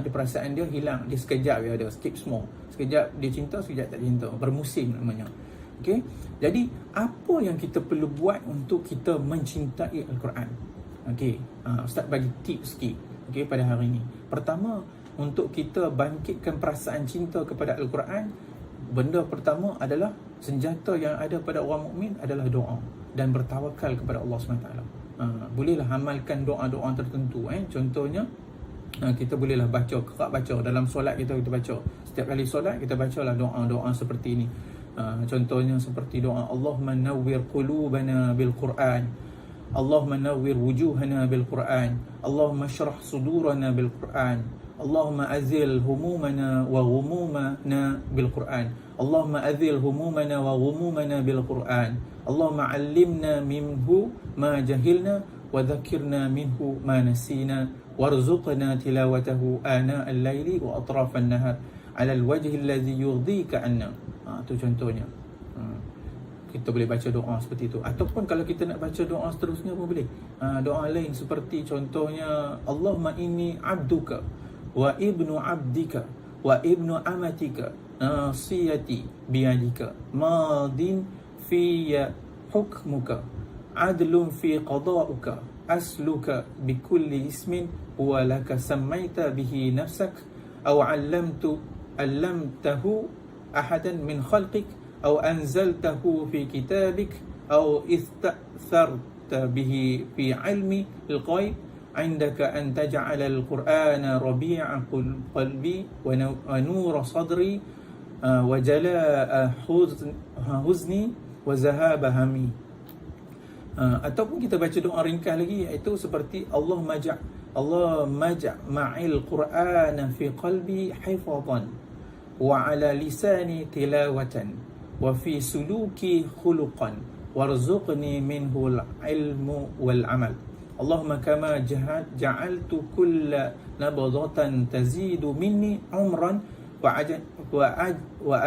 dia perasaan dia hilang, dia sekejap dia ada, skip semua, sekejap dia cinta, sekejap tak cinta, bermusim namanya. Jadi apa yang kita perlu buat untuk kita mencintai Al-Quran? Ustaz bagi tips sikit pada hari ini. Pertama, untuk kita bangkitkan perasaan cinta kepada Al-Quran, benda pertama adalah senjata yang ada pada orang mukmin adalah doa dan bertawakal kepada Allah SWT. Bolehlah amalkan doa-doa tertentu. Contohnya, kita bolehlah kerap baca dalam solat kita baca. Setiap kali solat kita bacalah doa-doa seperti ini. Contohnya seperti doa Allahumma nawwir qulubana bil Quran, Allahumma nawwir wujuhana bil Quran, Allahumma shrah sudurana bil Quran, Allahumma azil humumana wa ghumumana bil Quran, Allahumma azil humumana wa ghumumana bil Quran, Allahumma allimna minhu ma jahilna wa dhakkirna minhu ma nasina warzuqna tilawatahu ana al-laili wa atrafan nahar ala al-wajhi alladhi yurdika anna. Tu contohnya. Kita boleh baca doa seperti itu. Ataupun kalau kita nak baca doa seterusnya pun boleh. Doa lain seperti contohnya Allahumma inni abduka wa ibnu abdika wa ibnu amatika nasiyati biyadika madin fiyya hukmuka adlun fi qada'uka asluka bikulli ismin huwa laka sammaita bihi nafsak aw allamtahu ahadan min khalqik aw anzaltahu fi kitabik aw ista'tharta bihi fi ilmi al-ghaib indaka an taj'ala al-Qur'ana rabi'a qalbi wa nura sadri wa jalaa huzni wa zahaba hammi. Ataupun kita baca doa ringkas lagi, iaitu seperti Allahumma ma'il Qur'ana fi qalbi hifadhan wa ala lisani tilawatan wa fi suluki khuluqan warzuqni minhu al-ilmu wal amal. Allahumma kama ja'altu kulla nabadatan tazidu minni umran wa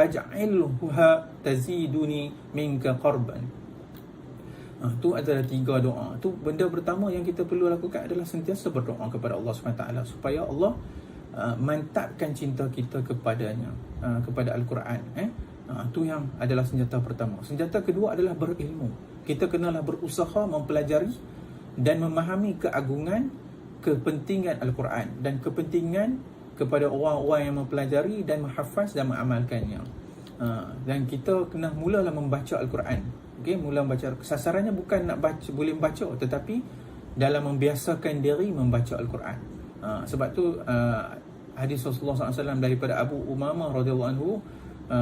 aj'alha taziduni minka qarban. Tu adalah 3 doa. Tu benda pertama yang kita perlu lakukan adalah sentiasa berdoa kepada Allah SWT supaya Allah mantapkan cinta kita kepadanya, kepada Al-Quran. Tu yang adalah senjata pertama. Senjata kedua adalah berilmu. Kita kenalah berusaha mempelajari dan memahami keagungan, kepentingan Al-Quran dan kepentingan kepada orang-orang yang mempelajari dan menghafaz dan mengamalkannya. Dan kita kena mulalah membaca Al-Quran. Mula membaca. Sasarannya bukan nak baca, boleh membaca, tetapi dalam membiasakan diri membaca Al-Quran. Sebab tu hadis Rasulullah SAW daripada Abu Umamah radhiyallahu anhu,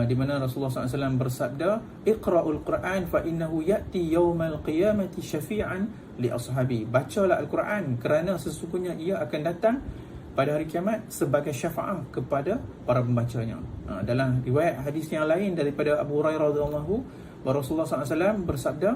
di mana Rasulullah SAW bersabda, Iqra'ul Quran fa innahu ya'ti yawmal qiyamati syafi'an li ashabi. Bacalah Al-Quran kerana sesungguhnya ia akan datang pada hari kiamat sebagai syafaah kepada para pembacanya. Dalam riwayat hadis yang lain daripada Abu Hurairah radhiyallahu anhu, Rasulullah SAW bersabda,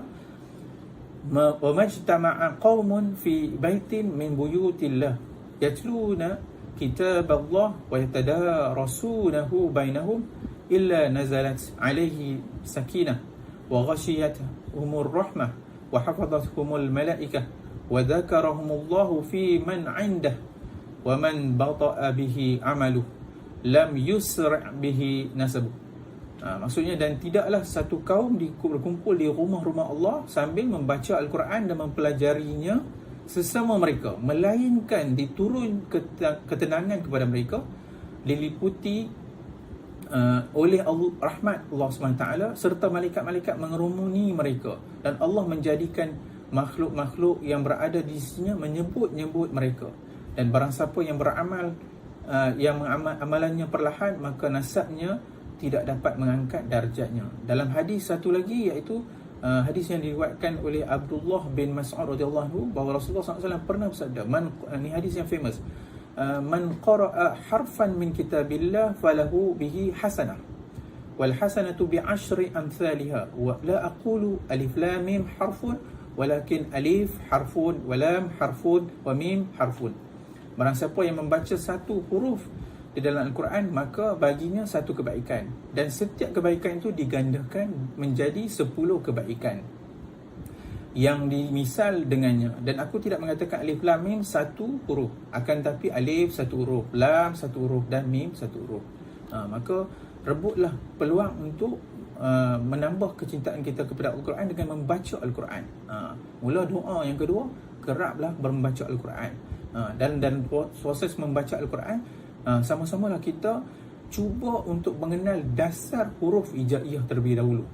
"Wa majtama'a qaumun fi baitin min buyutillah yatluna kitab Allah wa yatadarasunahu bainahum illa nazalat alaihi sakinah wa ghashiyatuhumur rahmah wa hafadhatuhumul malaikah wa dzakarahumullahu fi man 'indah wa man bata'a bihi amaluh lam yusra' bihi nasabuh." Maksudnya, dan tidaklah satu kaum berkumpul di rumah-rumah Allah sambil membaca Al-Quran dan mempelajarinya sesama mereka, melainkan diturun ketenangan kepada mereka, diliputi oleh rahmat Allah SWT, serta malaikat-malaikat mengerumuni mereka, dan Allah menjadikan makhluk-makhluk yang berada di sisinya menyebut-nyebut mereka. Dan barang siapa yang beramal yang amalannya perlahan, maka nasabnya tidak dapat mengangkat darjatnya. Dalam hadis satu lagi, iaitu hadis yang diriwayatkan oleh Abdullah bin Mas'ud radhiyallahu anhu, bahawa Rasulullah SAW pernah bersabda, ini hadis yang famous, man qara'a harfan min kitabillah falahu bihi hasanah wal hasanatu bi 10 amsalha wa la aqulu alif lam mim harfun walakin alif harfun wa lam harfun wa mim harfun. Barang siapa yang membaca satu huruf di dalam Al-Quran, maka baginya satu kebaikan, dan setiap kebaikan itu digandakan menjadi 10 kebaikan yang dimisal dengannya. Dan aku tidak mengatakan alif lam mim satu huruf, akan tapi alif satu huruf, lam satu huruf, dan mim satu huruf. Maka rebutlah peluang untuk menambah kecintaan kita kepada Al-Quran dengan membaca Al-Quran. Mula doa yang kedua, keraplah membaca Al-Quran. Dan proses membaca Al-Quran, sama-samalah kita cuba untuk mengenal dasar huruf hijaiyah terlebih dahulu.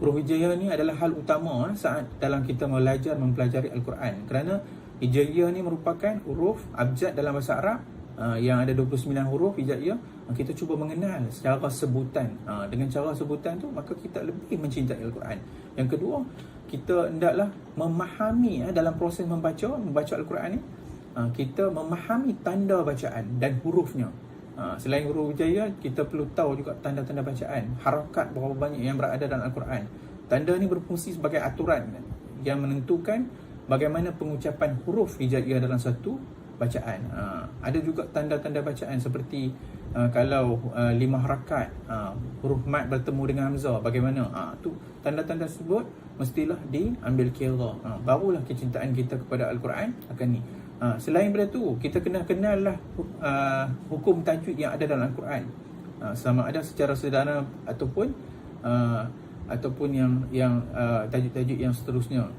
Huruf hijaiyah ni adalah hal utama saat dalam kita mempelajari Al-Quran, kerana hijaiyah ni merupakan huruf abjad dalam bahasa Arab yang ada 29 huruf hijaiyah. Kita cuba mengenal secara sebutan. Dengan cara sebutan tu, maka kita lebih mencintai Al-Quran. Yang kedua, kita hendaklah memahami dalam proses membaca Al-Quran ni, kita memahami tanda bacaan dan hurufnya. Selain huruf hijaiyah, kita perlu tahu juga tanda-tanda bacaan, harakat berapa banyak yang berada dalam Al-Quran. Tanda ni berfungsi sebagai aturan yang menentukan bagaimana pengucapan huruf hijaiyah dalam satu bacaan. Ada juga tanda-tanda bacaan seperti kalau 5 harakat, huruf mat bertemu dengan hamzah, bagaimana? Tu tanda-tanda tersebut mestilah diambil kira. Barulah kecintaan kita kepada Al-Quran akan ni. Selain daripada tu, kita kena kenallah hukum tajwid yang ada dalam Al-Quran, sama ada secara sederhana ataupun yang tajwid-tajwid yang seterusnya.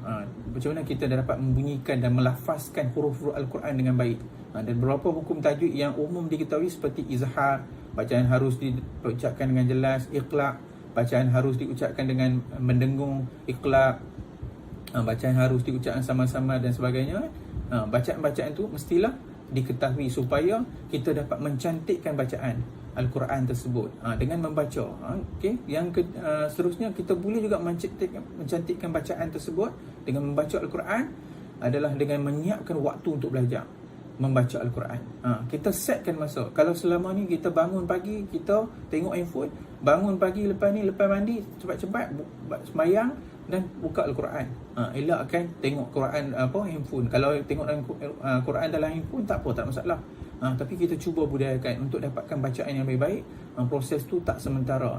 Macam mana kita dapat membunyikan dan melafazkan huruf-huruf Al-Quran dengan baik. Dan beberapa hukum tajwid yang umum diketahui seperti izhar, bacaan harus diucapkan dengan jelas, iqlaq, bacaan harus diucapkan dengan mendengung, iqlaq, bacaan harus diucapkan sama-sama dan sebagainya. Bacaan-bacaan tu mestilah diketahui supaya kita dapat mencantikkan bacaan Al-Quran tersebut dengan membaca. Seterusnya, kita boleh juga mencantikkan bacaan tersebut dengan membaca Al-Quran adalah dengan menyiapkan waktu untuk belajar membaca Al-Quran. Kita setkan masa. Kalau selama ni kita bangun pagi, kita tengok handphone, bangun pagi lepas mandi, cepat-cepat sembahyang dan buka Al-Quran. Elakkan tengok Quran handphone. Kalau tengok Quran dalam handphone tak apa, tak masalah. Tapi kita cuba budayakan untuk dapatkan bacaan yang baik-baik. Proses tu tak sementara,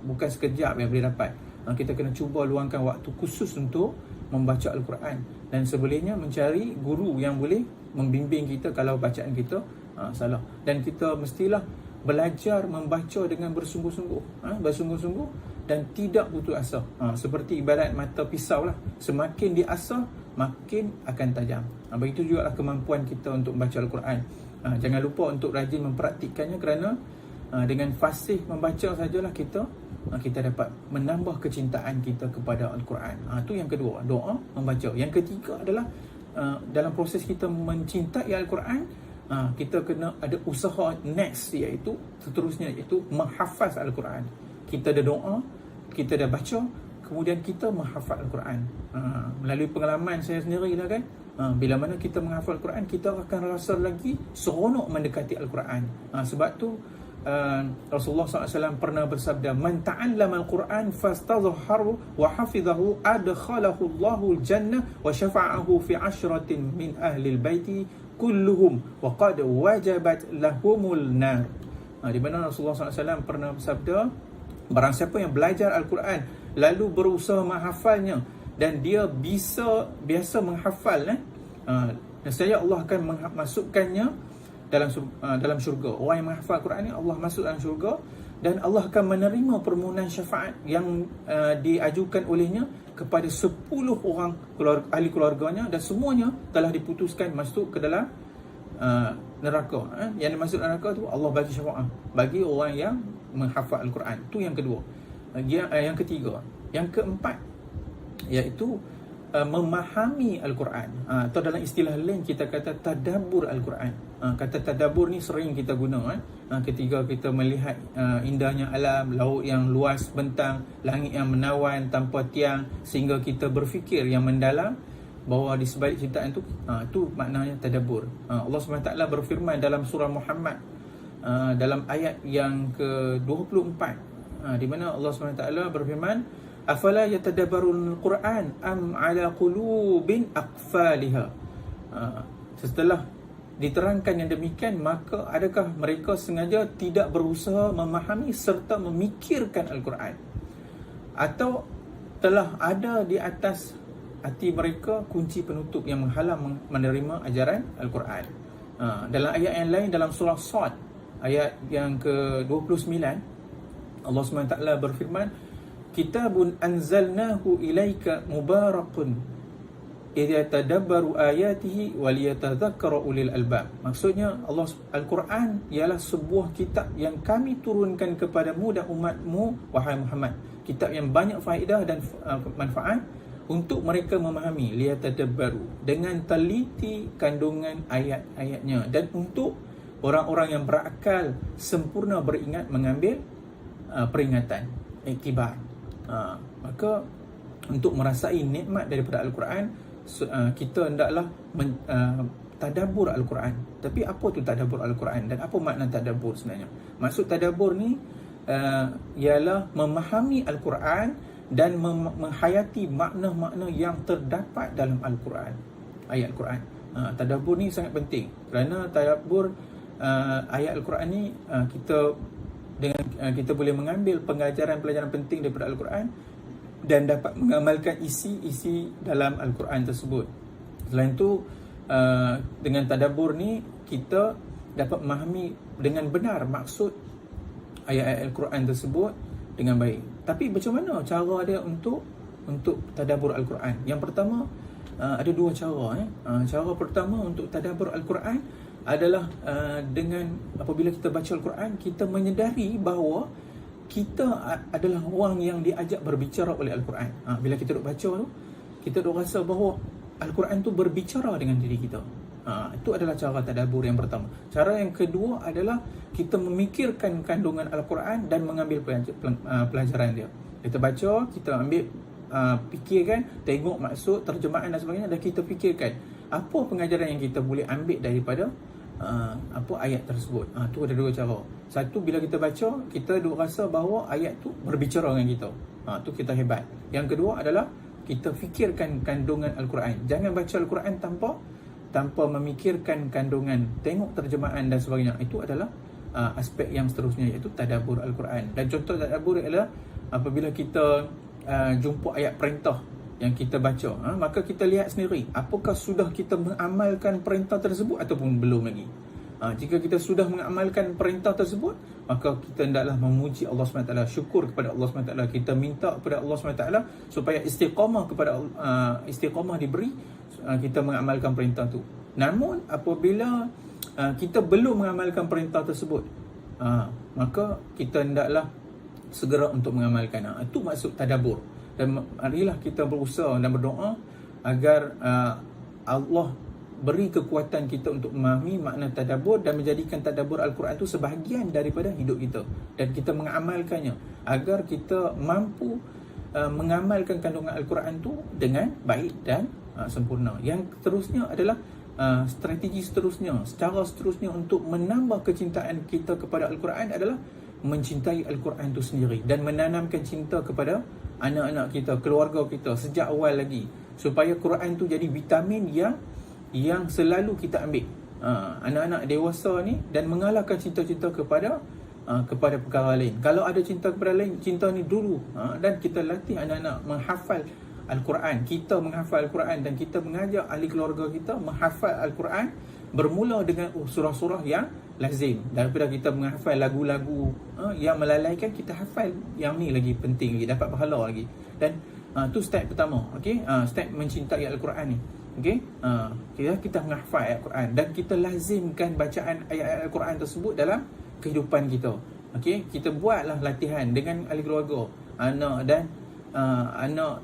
bukan sekejap yang boleh dapat. Kita kena cuba luangkan waktu khusus untuk membaca Al-Quran, dan sebaliknya mencari guru yang boleh membimbing kita kalau bacaan kita salah. Dan kita mestilah belajar membaca dengan bersungguh-sungguh, dan tidak putus asa. Seperti ibarat mata pisau lah, semakin diasah makin akan tajam. Begitu juga lah kemampuan kita untuk membaca Al-Quran. Jangan lupa untuk rajin mempraktikkannya, kerana dengan fasih membaca sajalah kita dapat menambah kecintaan kita kepada Al-Quran. Itu yang kedua, doa, membaca. Yang ketiga adalah dalam proses kita mencintai Al-Quran, kita kena ada usaha next, iaitu menghafaz Al-Quran. Kita dah doa, kita dah baca, kemudian kita menghafaz Al-Quran. Melalui pengalaman saya sendiri lah kan, Bila mana kita menghafal Al-Quran, kita akan rasa lagi seronok mendekati Al-Quran. Sebab tu Rasulullah SAW pernah bersabda, man ta'allama Al-Quran fastazharu wa hafizahu adkhalahu Allahu al-jannah wa syafa'ahu fi 'ashratin min ahli al-baiti kulluhum wa qad wajabat lahumul nar. Di mana Rasulullah SAW pernah bersabda, barang siapa yang belajar Al-Quran lalu berusaha menghafalnya dan dia biasa menghafal, nescaya Allah akan masukkannya dalam syurga. Orang yang menghafal Al-Quran ni, Allah masuk dalam syurga, dan Allah akan menerima permohonan syafaat yang diajukan olehnya kepada 10 orang ahli keluarganya, dan semuanya telah diputuskan masuk ke dalam neraka. Yang dimasuk neraka tu Allah bagi syafaat bagi orang yang menghafal Al-Quran. Tu yang kedua. Yang ketiga, yang keempat, iaitu memahami Al-Quran, atau dalam istilah lain kita kata tadabbur Al-Quran. Kata tadabbur ni sering kita guna ketika kita melihat indahnya alam, laut yang luas bentang, langit yang menawan tanpa tiang, sehingga kita berfikir yang mendalam bahawa di sebalik ciptaan tu, tu maknanya tadabbur. Allah SWT berfirman dalam surah Muhammad, dalam ayat yang ke-24, di mana Allah SWT berfirman, afala yatadabbarun al-Quran am ala qulubin aqfaliha. Setelah diterangkan yang demikian, maka adakah mereka sengaja tidak berusaha memahami serta memikirkan Al-Quran, atau telah ada di atas hati mereka kunci penutup yang menghalang menerima ajaran Al-Quran. Dalam ayat yang lain, dalam surah Sad ayat yang ke-29, Allah SWT berfirman, kitabun anzalnahu ilaika mubarakun idza tadabbaru ayatihi wa liyatadhakkara ulil albab. Maksudnya Al-Quran ialah sebuah kitab yang kami turunkan kepadamu dan umatmu, wahai Muhammad, kitab yang banyak faedah dan manfaat untuk mereka memahami, liyatadabbaru, dengan teliti kandungan ayat-ayatnya, dan untuk orang-orang yang berakal sempurna beringat mengambil peringatan, iktibar. Maka untuk merasai nikmat daripada Al-Quran, kita hendaklah tadabbur Al-Quran. Tapi apa tu tadabbur Al-Quran, dan apa makna tadabbur sebenarnya? Maksud tadabbur ni ialah memahami Al-Quran dan menghayati makna-makna yang terdapat dalam Al-Quran, ayat Al-Quran. Tadabbur ni sangat penting, kerana tadabbur ayat Al-Quran ni kita boleh mengambil pelajaran penting daripada Al-Quran dan dapat mengamalkan isi dalam Al-Quran tersebut. Selain itu, dengan tadabbur ni kita dapat memahami dengan benar maksud ayat-ayat Al-Quran tersebut dengan baik. Tapi macam mana cara dia untuk tadabbur Al-Quran? Yang pertama, ada dua cara. Cara pertama untuk tadabbur Al-Quran adalah dengan apabila kita baca Al-Quran, kita menyedari bahawa kita adalah orang yang diajak berbicara oleh Al-Quran. Bila kita duk baca tu, kita duk rasa bahawa Al-Quran tu berbicara dengan diri kita. Itu adalah cara tadabbur yang pertama. Cara yang kedua adalah kita memikirkan kandungan Al-Quran dan mengambil pelajaran dia. Kita baca, kita ambil fikirkan, tengok maksud, terjemahan dan sebagainya, dan kita fikirkan apa pengajaran yang kita boleh ambil daripada ayat tersebut. Tu ada dua cara. Satu, bila kita baca, kita duk rasa bahawa ayat tu berbicara dengan kita. Tu kita hebat. Yang kedua adalah kita fikirkan kandungan Al-Quran. Jangan baca Al-Quran tanpa memikirkan kandungan, tengok terjemahan dan sebagainya. Itu adalah aspek yang seterusnya, iaitu tadabbur Al-Quran. Dan contoh tadabbur ialah apabila kita jumpa ayat perintah yang kita baca, maka kita lihat sendiri apakah sudah kita mengamalkan perintah tersebut ataupun belum lagi. Jika kita sudah mengamalkan perintah tersebut, maka kita hendaklah memuji Allah SWT, syukur kepada Allah SWT. Kita minta kepada Allah SWT supaya istiqamah diberi, kita mengamalkan perintah tu. Namun apabila kita belum mengamalkan perintah tersebut, maka kita hendaklah segera untuk mengamalkan. Itu maksud tadabbur. Dan marilah kita berusaha dan berdoa agar Allah beri kekuatan kita untuk memahami makna tadabbur dan menjadikan tadabbur Al-Quran itu sebahagian daripada hidup kita, dan kita mengamalkannya agar kita mampu mengamalkan kandungan Al-Quran itu dengan baik dan sempurna. Yang seterusnya adalah strategi seterusnya, cara seterusnya untuk menambah kecintaan kita kepada Al-Quran adalah mencintai Al-Quran itu sendiri dan menanamkan cinta kepada anak-anak kita, keluarga kita sejak awal lagi, supaya Quran tu jadi vitamin yang selalu kita ambil anak-anak dewasa ni, dan mengalahkan cinta-cinta kepada perkara lain. Kalau ada cinta kepada lain, cinta ni dulu, dan kita latih anak-anak menghafal Al-Quran, kita menghafal Al-Quran, dan kita mengajak ahli keluarga kita menghafal Al-Quran, bermula dengan surah-surah yang lazim, daripada kita menghafal lagu-lagu yang melalaikan, kita hafal yang ni lagi penting lagi, dapat pahala lagi. Dan tu step pertama, okey, step mencintai Al-Quran ni, okey. Kita menghafal ayat Al-Quran dan kita lazimkan bacaan ayat-ayat Al-Quran tersebut dalam kehidupan kita. Okey, kita buatlah latihan dengan ahli keluarga, anak dan anak,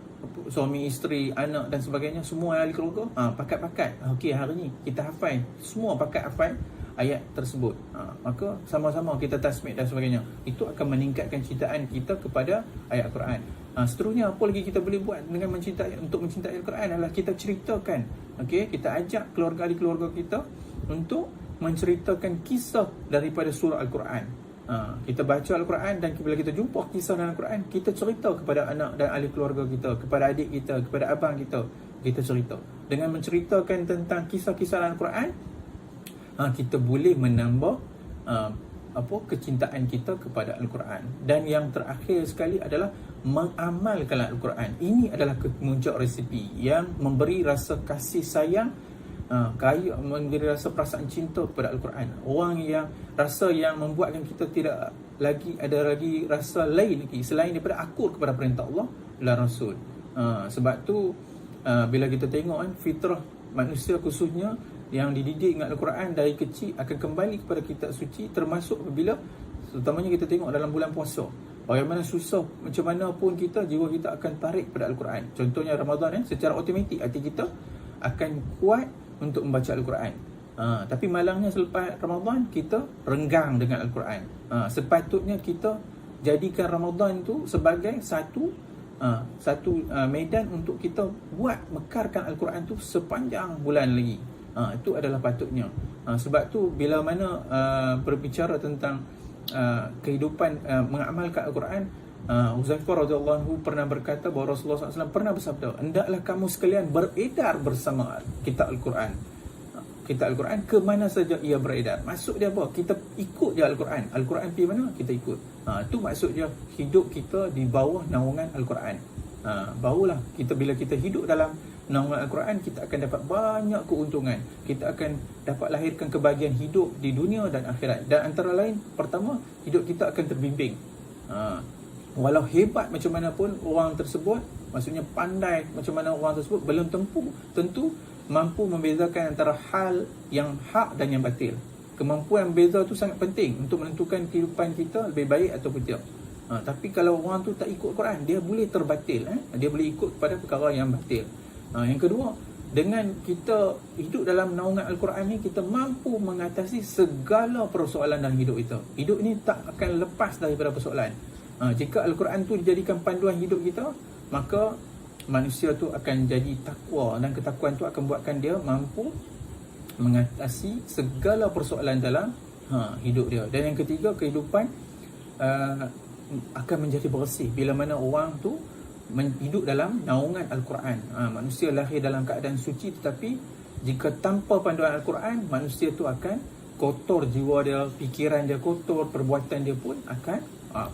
suami isteri, anak dan sebagainya, semua ahli keluarga pakat-pakat. Okey, hari ni kita hafal, semua pakat hafal ayat tersebut. Maka sama-sama kita tasmid dan sebagainya. Itu akan meningkatkan cintaan kita kepada ayat Al-Quran. Seterusnya, apa lagi kita boleh buat dengan untuk mencintai Al-Quran adalah kita ceritakan. Okey, kita ajak ahli keluarga kita untuk menceritakan kisah daripada surah Al-Quran. Kita baca Al-Quran, dan bila kita jumpa kisah dalam Al-Quran, kita cerita kepada anak dan ahli keluarga kita, kepada adik kita, kepada abang kita. Kita cerita. Dengan menceritakan tentang kisah-kisah dalam Al-Quran, kita boleh menambah kecintaan kita kepada Al-Quran. Dan yang terakhir sekali adalah mengamalkan Al-Quran. Ini adalah kemuncak resipi yang memberi rasa kasih sayang, memberi rasa perasaan cinta kepada Al-Quran. Orang yang rasa yang membuatkan kita tidak ada lagi rasa lain lagi selain daripada akur kepada perintah Allah dan Rasul. Sebab tu bila kita tengok fitrah manusia khususnya yang dididik dengan Al-Quran dari kecil akan kembali kepada kitab suci, termasuk apabila terutamanya kita tengok dalam bulan puasa. Bagaimana susah, macam mana pun kita, jiwa kita akan tarik pada Al-Quran. Contohnya Ramadan, secara automatik hati kita akan kuat untuk membaca Al-Quran. Tapi malangnya selepas Ramadan, kita renggang dengan Al-Quran. Sepatutnya kita jadikan Ramadan tu sebagai satu medan untuk kita buat mekarkan Al-Quran tu sepanjang bulan lagi. Itu adalah patutnya. Sebab tu bila mana berbicara tentang kehidupan mengamalkan Al-Quran, Huzaifah radhiyallahu anhu pernah berkata bahawa Rasulullah SAW pernah bersabda, hendaklah kamu sekalian beredar bersama kitab Al-Quran. Kitab Al-Quran ke mana saja ia beredar. Maksud dia apa? Kita ikut je Al-Quran. Al-Quran pergi mana, kita ikut. Itu maksud dia, hidup kita di bawah naungan Al-Quran. Barulah kita, bila kita hidup dalam naungan Al-Quran, kita akan dapat banyak keuntungan. Kita akan dapat lahirkan kebahagiaan hidup di dunia dan akhirat. Dan antara lain, pertama, hidup kita akan terbimbing. Walau hebat macam mana pun orang tersebut, maksudnya pandai macam mana orang tersebut, belum tentu mampu membezakan antara hal yang hak dan yang batil. Kemampuan beza tu sangat penting untuk menentukan kehidupan kita lebih baik ataupun tidak. Tapi kalau orang tu tak ikut Quran, dia boleh terbatil, dia boleh ikut kepada perkara yang batil. Yang kedua, dengan kita hidup dalam naungan Al-Quran ni, kita mampu mengatasi segala persoalan dalam hidup kita. Hidup ni tak akan lepas daripada persoalan. Jika Al-Quran tu dijadikan panduan hidup kita, maka manusia tu akan jadi takwa, dan ketakwaan tu akan buatkan dia mampu mengatasi segala persoalan dalam hidup dia. Dan yang ketiga, kehidupan akan menjadi bersih bila mana orang tu hidup dalam naungan Al-Quran. Manusia lahir dalam keadaan suci, tetapi jika tanpa panduan Al-Quran, manusia tu akan kotor jiwa dia, fikiran dia kotor, perbuatan dia pun akan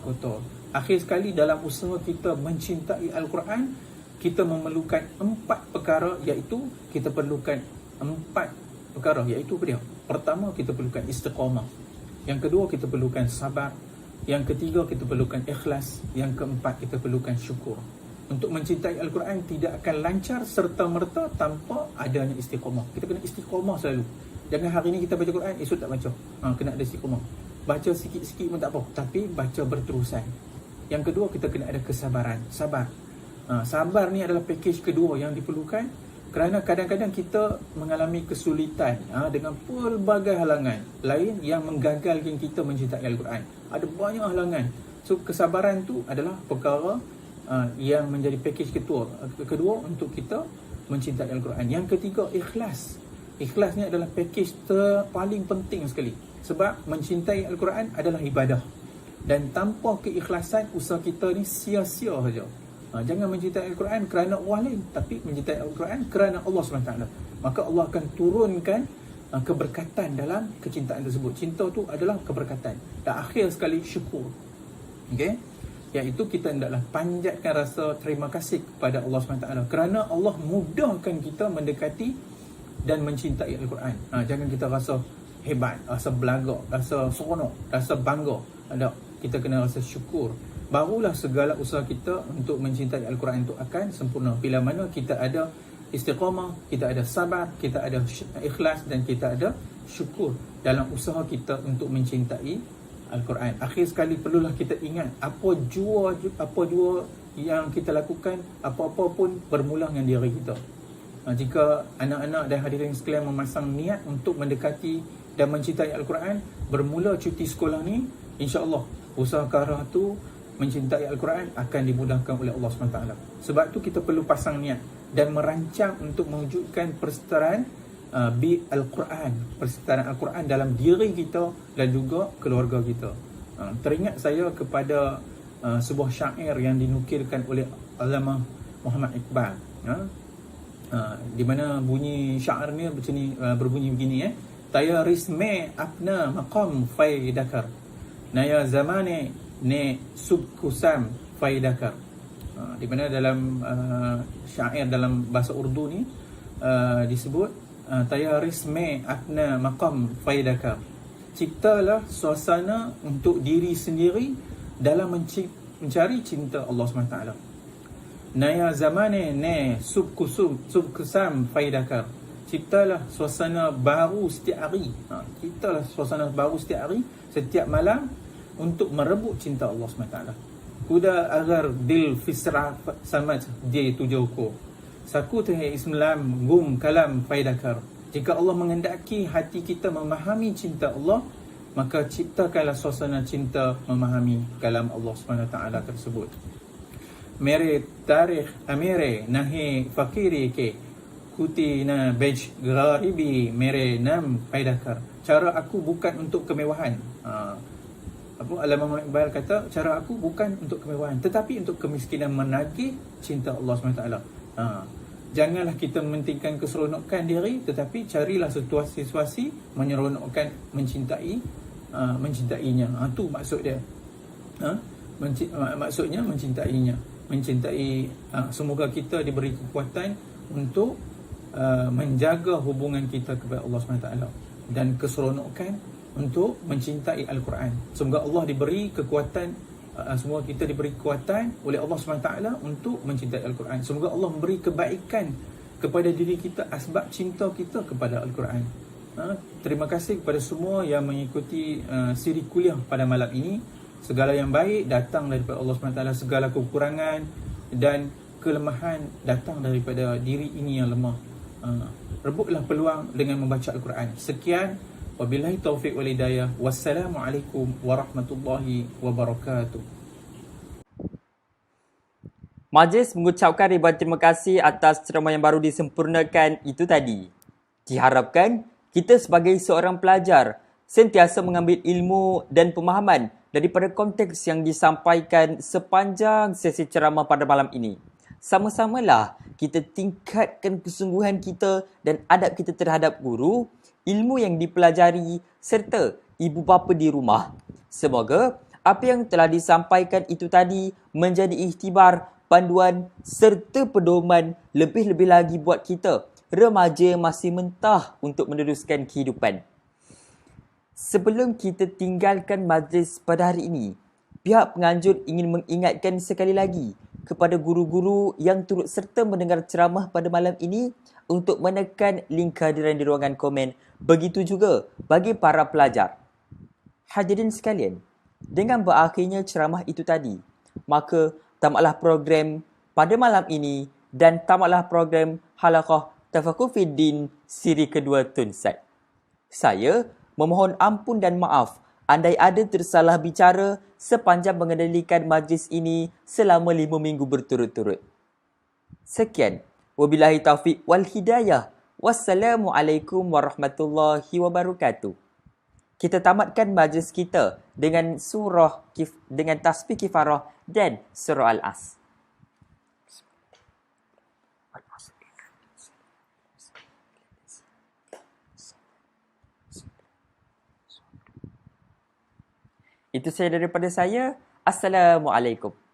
kotor. Akhir sekali, dalam usaha kita mencintai Al-Quran, kita memerlukan 4 perkara, iaitu kita perlukan 4 perkara, iaitu apa dia? Pertama, kita perlukan istiqamah. Yang kedua, kita perlukan sabar. Yang ketiga, kita perlukan ikhlas. Yang keempat, kita perlukan syukur. Untuk mencintai Al-Quran tidak akan lancar serta-merta tanpa adanya istiqamah. Kita kena istiqamah selalu. Jangan hari ni kita baca Quran, esok tak baca. Kena ada istiqamah. Baca sikit-sikit pun tak apa, tapi baca berterusan. Yang kedua, kita kena ada kesabaran. Sabar. Sabar ni adalah pakej kedua yang diperlukan, kerana kadang-kadang kita mengalami kesulitan dengan pelbagai halangan lain yang menggagalkan kita mencintai Al-Quran. Ada banyak halangan. So kesabaran tu adalah perkara yang menjadi pakej kedua untuk kita mencintai Al-Quran. Yang ketiga, ikhlas. Ikhlas ni adalah package paling penting sekali. Sebab mencintai Al-Quran adalah ibadah. Dan tanpa keikhlasan, usaha kita ni sia-sia saja. Jangan mencintai Al-Quran kerana orang lain, tapi mencintai Al-Quran kerana Allah SWT. Maka Allah akan turunkan keberkatan dalam kecintaan tersebut. Cinta tu adalah keberkatan. Dan akhir sekali, syukur. Okay? Iaitu kita hendaklah panjatkan rasa terima kasih kepada Allah SWT kerana Allah mudahkan kita mendekati dan mencintai Al-Quran. Jangan kita rasa hebat, rasa belagak, rasa seronok, rasa bangga. Kita kena rasa syukur. Barulah segala usaha kita untuk mencintai Al-Quran itu akan sempurna. Bila mana kita ada istiqamah, kita ada sabar, kita ada ikhlas dan kita ada syukur dalam usaha kita untuk mencintai Al-Quran. Akhir sekali perlulah kita ingat, apa jua yang kita lakukan, apa-apa pun bermula dengan diri kita. Jika anak-anak dan hadirin sekalian memasang niat untuk mendekati dan mencintai Al-Quran, bermula cuti sekolah ni, insya-Allah usaha ke arah tu mencintai Al-Quran akan dimudahkan oleh Allah SWT. Sebab tu kita perlu pasang niat dan merancang untuk mewujudkan persetaraan Al-Quran, persetaraan Al-Quran dalam diri kita dan juga keluarga kita. Teringat saya kepada sebuah syair yang dinukilkan oleh Allamah Muhammad Iqbal, di mana bunyi syair ni berbunyi begini, Taya risme apna maqam fai dakar, naya zamane ne subkusam fai dakar. Di mana dalam syair dalam bahasa Urdu ni disebut Taya risme apna maqam fai dakar, ciptalah suasana untuk diri sendiri dalam mencari cinta Allah SWT. Naya zamane ne subkusam fai dakar, ciptalah suasana baru setiap hari. Ciptalah suasana baru setiap hari, setiap malam untuk merebut cinta Allah SWT. Kuda agar dil fisra samaj dia tujuh ko. Saku tehai Islam gum kalam faidakar. Jika Allah mengendaki hati kita memahami cinta Allah, maka ciptakanlah suasana cinta memahami kalam Allah SWT tersebut. Mere tarikh amire nahi fakiri ke kuti na bej gharibi mere nam faidakar. Cara aku bukan untuk kemewahan. Allamah Iqbal kata, cara aku bukan untuk kemewahan, tetapi untuk kemiskinan, menagih cinta Allah SWT. Janganlah kita mementingkan keseronokan diri, tetapi carilah situasi-situasi menyeronokkan, mencintainya. Itu maksud dia. Maksudnya mencintainya. Semoga kita diberi kekuatan untuk menjaga hubungan kita kepada Allah SWT dan keseronokan untuk mencintai Al-Quran. Semoga Allah diberi kekuatan, semua kita diberi kekuatan oleh Allah SWT untuk mencintai Al-Quran. Semoga Allah memberi kebaikan kepada diri kita asbab cinta kita kepada Al-Quran. Terima kasih kepada semua yang mengikuti siri kuliah pada malam ini. Segala yang baik datang daripada Allah SWT, segala kekurangan dan kelemahan datang daripada diri ini yang lemah. Rebutlah peluang dengan membaca Al-Quran. Sekian, wabillahi taufiq wal hidayah. Wassalamualaikum warahmatullahi wabarakatuh. Majlis mengucapkan ribuan terima kasih atas ceramah yang baru disempurnakan itu tadi. Diharapkan kita sebagai seorang pelajar sentiasa mengambil ilmu dan pemahaman daripada konteks yang disampaikan sepanjang sesi ceramah pada malam ini. Sama-samalah kita tingkatkan kesungguhan kita dan adab kita terhadap guru, ilmu yang dipelajari serta ibu bapa di rumah. Semoga apa yang telah disampaikan itu tadi menjadi iktibar, panduan serta pedoman lebih-lebih lagi buat kita, remaja yang masih mentah untuk meneruskan kehidupan. Sebelum kita tinggalkan majlis pada hari ini, pihak penganjur ingin mengingatkan sekali lagi kepada guru-guru yang turut serta mendengar ceramah pada malam ini untuk menekan link kehadiran di ruangan komen. Begitu juga bagi para pelajar. Hadirin sekalian, dengan berakhirnya ceramah itu tadi, maka tamatlah program pada malam ini dan tamatlah program Halaqah Tafaqquh Fiddin siri kedua Tunsat. Saya memohon ampun dan maaf andai ada tersalah bicara sepanjang mengendalikan majlis ini selama 5 minggu berturut-turut. Sekian. Wabillahi taufiq wal hidayah. Wassalamualaikum warahmatullahi wabarakatuh. Kita tamatkan majlis kita dengan dengan tasbih kifarah dan surah Al-As. Itu saja daripada saya. Assalamualaikum.